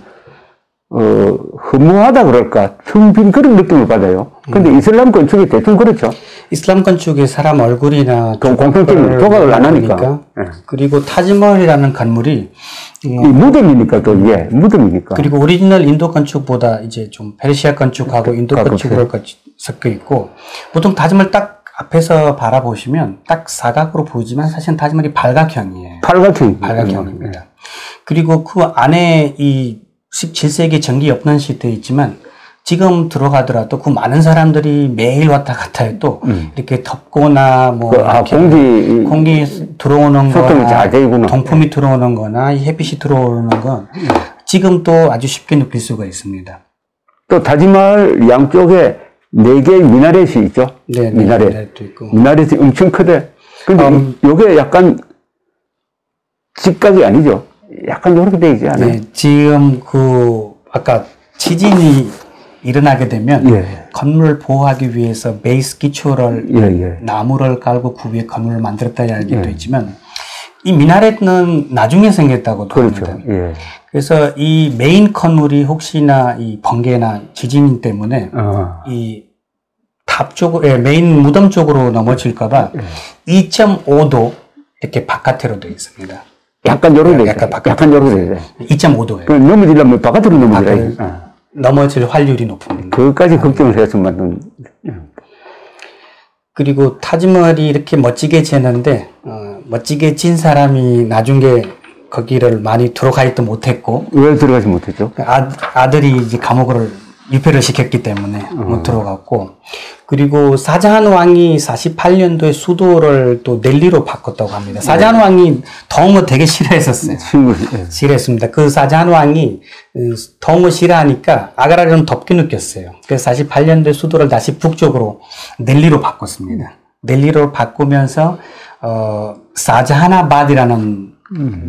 허무하다 그럴까? 텅 빈 그런 느낌을 받아요. 근데 이슬람 건축이 대충 그렇죠. 이슬람 건축에 사람 얼굴이나 공통점이 조각을 안 하니까. 그리고 타지마할이라는 건물이 이 무덤이니까 또 이게 무덤이니까. 그리고 오리지널 인도 건축보다 이제 좀 페르시아 건축하고 인도 건축으로 섞여 있고, 보통 타지마할 딱 앞에서 바라보시면 딱 사각으로 보이지만 사실은 타지마할이 팔각형이에요. 팔각형입니다. 그리고 그 안에 이 17세기 전기 없는 시대에 있지만 지금 들어가더라도 그 많은 사람들이 매일 왔다 갔다 해도 이렇게 덥거나 뭐 공기 들어오는 거나 동품이 들어오는 거나 햇빛이 들어오는 건 지금도 아주 쉽게 느낄 수가 있습니다. 또 타지마할 양쪽에 4개의 미나렛이 있죠. 네, 미나렛도 있고. 미나렛이 엄청 크대. 근데 이게 약간 직각이 아니죠. 약간 이렇게 되어 있지 않아요? 네, 지금 아까 지진이 일어나게 되면 예. 건물을 보호하기 위해서 베이스 기초를 예. 나무를 깔고 그 위에 건물을 만들었다 이야기도 있지만 이 미나렛은 나중에 생겼다고 그렇죠. 합니다. 예. 그래서 이 메인 건물이 혹시나 이 번개나 지진 때문에 이 탑 쪽으로 메인 무덤 쪽으로 넘어질까봐 2.5도 이렇게 바깥으로 되어 있습니다. 약간 요렇게 돼. 약간 요렇게 돼. 2.5도예요. 그 넘어지려면 바깥으로 넘어지라. 넘어질 활률이 높습니다. 그것까지 걱정을 해서 만든. 그리고 타지머할이 이렇게 멋지게 지었는데 멋지게 진 사람이 나중에 거기를 많이 들어가 있도 못했고 왜 들어가지 못했죠? 아들이 이제 감옥을 유폐를 시켰기 때문에 못 들어갔고 그리고 사자한 왕이 48년도에 수도를 또 델리로 바꿨다고 합니다. 사자한 왕이 더운 되게 싫어했었어요. 싫어했습니다. 그 사자한 왕이 더운 거 싫어하니까 아가라를 좀 덥게 느꼈어요. 그래서 48년도에 수도를 다시 북쪽으로 델리로 바꿨습니다. 델리로 바꾸면서 사자하나바드라는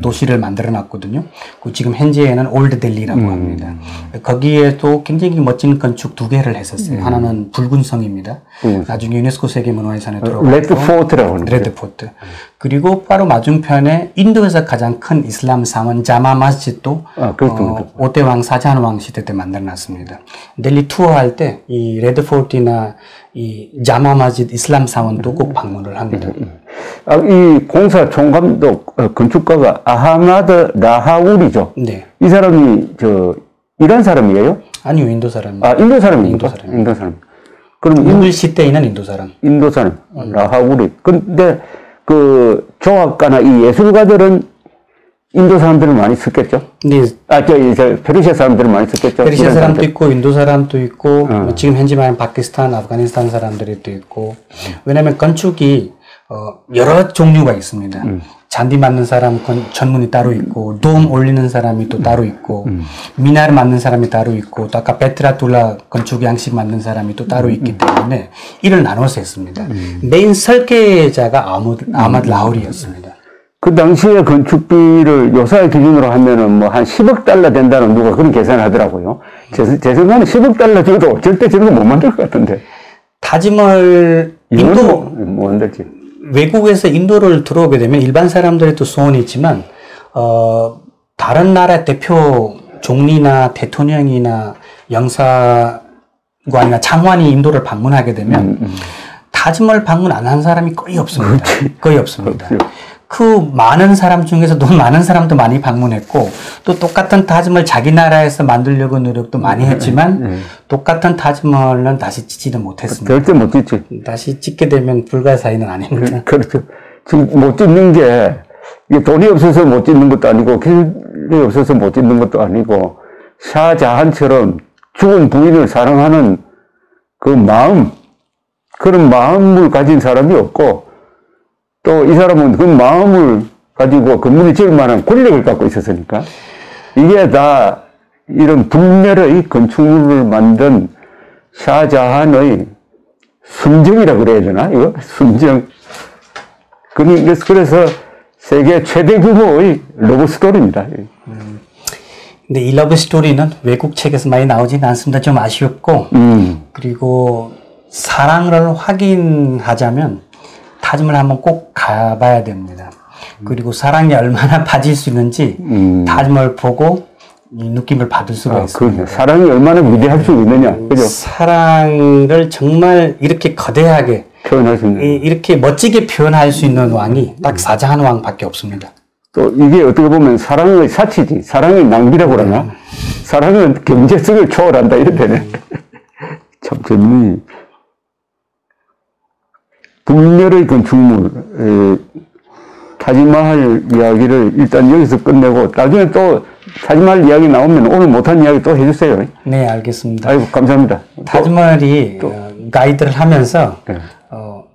도시를 만들어 놨거든요. 지금 현재에는 올드 델리라고 합니다. 거기에도 굉장히 멋진 건축 두 개를 했었어요. 하나는 붉은 성입니다. 나중에 유네스코 세계문화유산에 들어가고 레드 포트라고 하는 레드 포트. 그리고 바로 맞은편에 인도에서 가장 큰 이슬람 사원 자마 마스짓도 5대 왕 사자한 왕 시대 때 만들어 놨습니다. 델리 투어할 때 이 레드 포트나 이 자마 마스짓 이슬람 사원도 꼭 방문을 합니다. 이 공사 총감독 건축가가 아하마드 라하울이죠. 네. 이 사람이 이란 사람이에요? 아니요, 인도 사람입니다. 인도 사람입니까? 인도 사람. 그럼 무굴 시대에 있는 인도 사람. 인도 사람. 라하울이. 근데 그 조합가나 이 예술가들은 인도 사람들을 많이 썼겠죠? 네. 페르시아 사람들을 많이 썼겠죠? 페르시아 사람도 있고, 인도 사람도 있고, 지금 현재 말하는 파키스탄, 아프가니스탄 사람들이 또 있고, 왜냐면 건축이, 여러 종류가 있습니다. 잔디 만든 사람 전문이 따로 있고, 돔 올리는 사람이 또 따로 있고, 미나를 만든 사람이 따로 있고, 또 아까 베트라툴라 건축 양식 만든 사람이 또 따로 있기 때문에 이를 나눠서 했습니다. 메인 설계자가 아마드 라울이었습니다. 그 당시에 건축비를 요사의 기준으로 하면은 뭐 한 10억 달러 된다는 누가 그런 계산을 하더라고요. 제 생각에는 10억 달러 줘도 절대 저런 거 못 만들 것 같은데. 타지머할 인도 뭐 만들지. 외국에서 인도를 들어오게 되면 일반 사람들의 또 소원이 있지만 다른 나라 대표 종리나 대통령이나 영사관이나 장관이 인도를 방문하게 되면 타지머할 방문 안 한 사람이 거의 없습니다. 거의 없습니다. 그 많은 사람 중에서 돈 많은 사람도 많이 방문했고 또 똑같은 타지머할 자기 나라에서 만들려고 노력도 많이 했지만 똑같은 타지머할은 다시 짓지도 못했습니다. 절대 못 짓지. 다시 짓게 되면 불가사의는 아닙니다. 그렇죠. 지금 못 짓는 게 이게 돈이 없어서 못 짓는 것도 아니고 길이 없어서 못 짓는 것도 아니고 샤자한처럼 죽은 부인을 사랑하는 그 마음, 그런 마음을 가진 사람이 없고 또 이 사람은 그 마음을 가지고 건물을 지을 만한 권력을 갖고 있었으니까 이게 다 이런 불멸의 건축물을 만든 샤자한의 순정이라 그래야 되나? 이거? 순정. 그래서 세계 최대 규모의 러브스토리입니다. 근데 이 러브스토리는 외국 책에서 많이 나오진 않습니다. 좀 아쉬웠고, 그리고 사랑을 확인하자면 타지머할 한번 꼭 가봐야 됩니다. 그리고 사랑이 얼마나 빠질 수 있는지 타지머할 보고 이 느낌을 받을 수가 있습니다. 사랑이 얼마나 위대할 수 있느냐, 그죠? 사랑을 정말 이렇게 거대하게 표현할 수 있는, 이렇게 멋지게 표현할 수 있는 왕이 딱 사자한 왕밖에 없습니다. 또 이게 어떻게 보면 사랑의 사치지, 사랑의 낭비라고 그러나? 사랑은 경제성을 초월한다 이랬대네. 참 재밌니? 불멸의 건축물, 타지마할 이야기를 일단 여기서 끝내고 나중에 또 타지마할 이야기 나오면 오늘 못한 이야기 또 해주세요. 네, 알겠습니다. 아이고, 감사합니다. 타지마할이 가이드를 하면서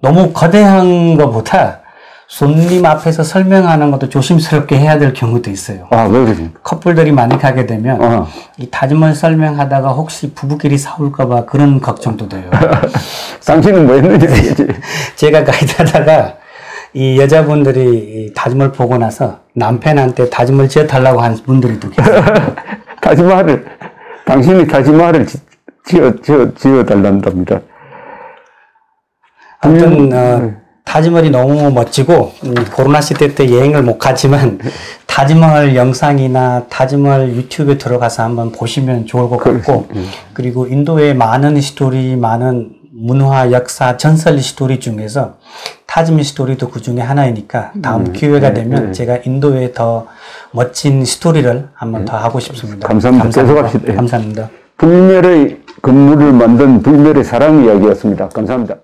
너무 거대한 것보다 손님 앞에서 설명하는 것도 조심스럽게 해야 될 경우도 있어요. 왜 그러십니까? 커플들이 많이 가게 되면 이 타지마할 설명하다가 혹시 부부끼리 싸울까봐 그런 걱정도 돼요. 당신은 뭐 했는지 제가 가이드 하다가 이 여자분들이 이 타지마할 보고 나서 남편한테 타지마할 지어달라고 한 분들이 또 계세요. 당신이 타지마할을 지어달란답니다. 아무튼 타지머리 너무 멋지고 코로나 시대 때 여행을 못 가지만 타지머할 영상이나 타지머할 유튜브에 들어가서 한번 보시면 좋을 것 같고 그리고 인도의 많은 스토리, 많은 문화, 역사, 전설 스토리 중에서 타지머할 스토리도 그 중에 하나이니까 다음 기회가 되면 제가 인도의 더 멋진 스토리를 한번 더 하고 싶습니다. 감사합니다. 계속합시다. 감사합니다. 불멸의 건물을 만든 불멸의 사랑 이야기였습니다. 감사합니다.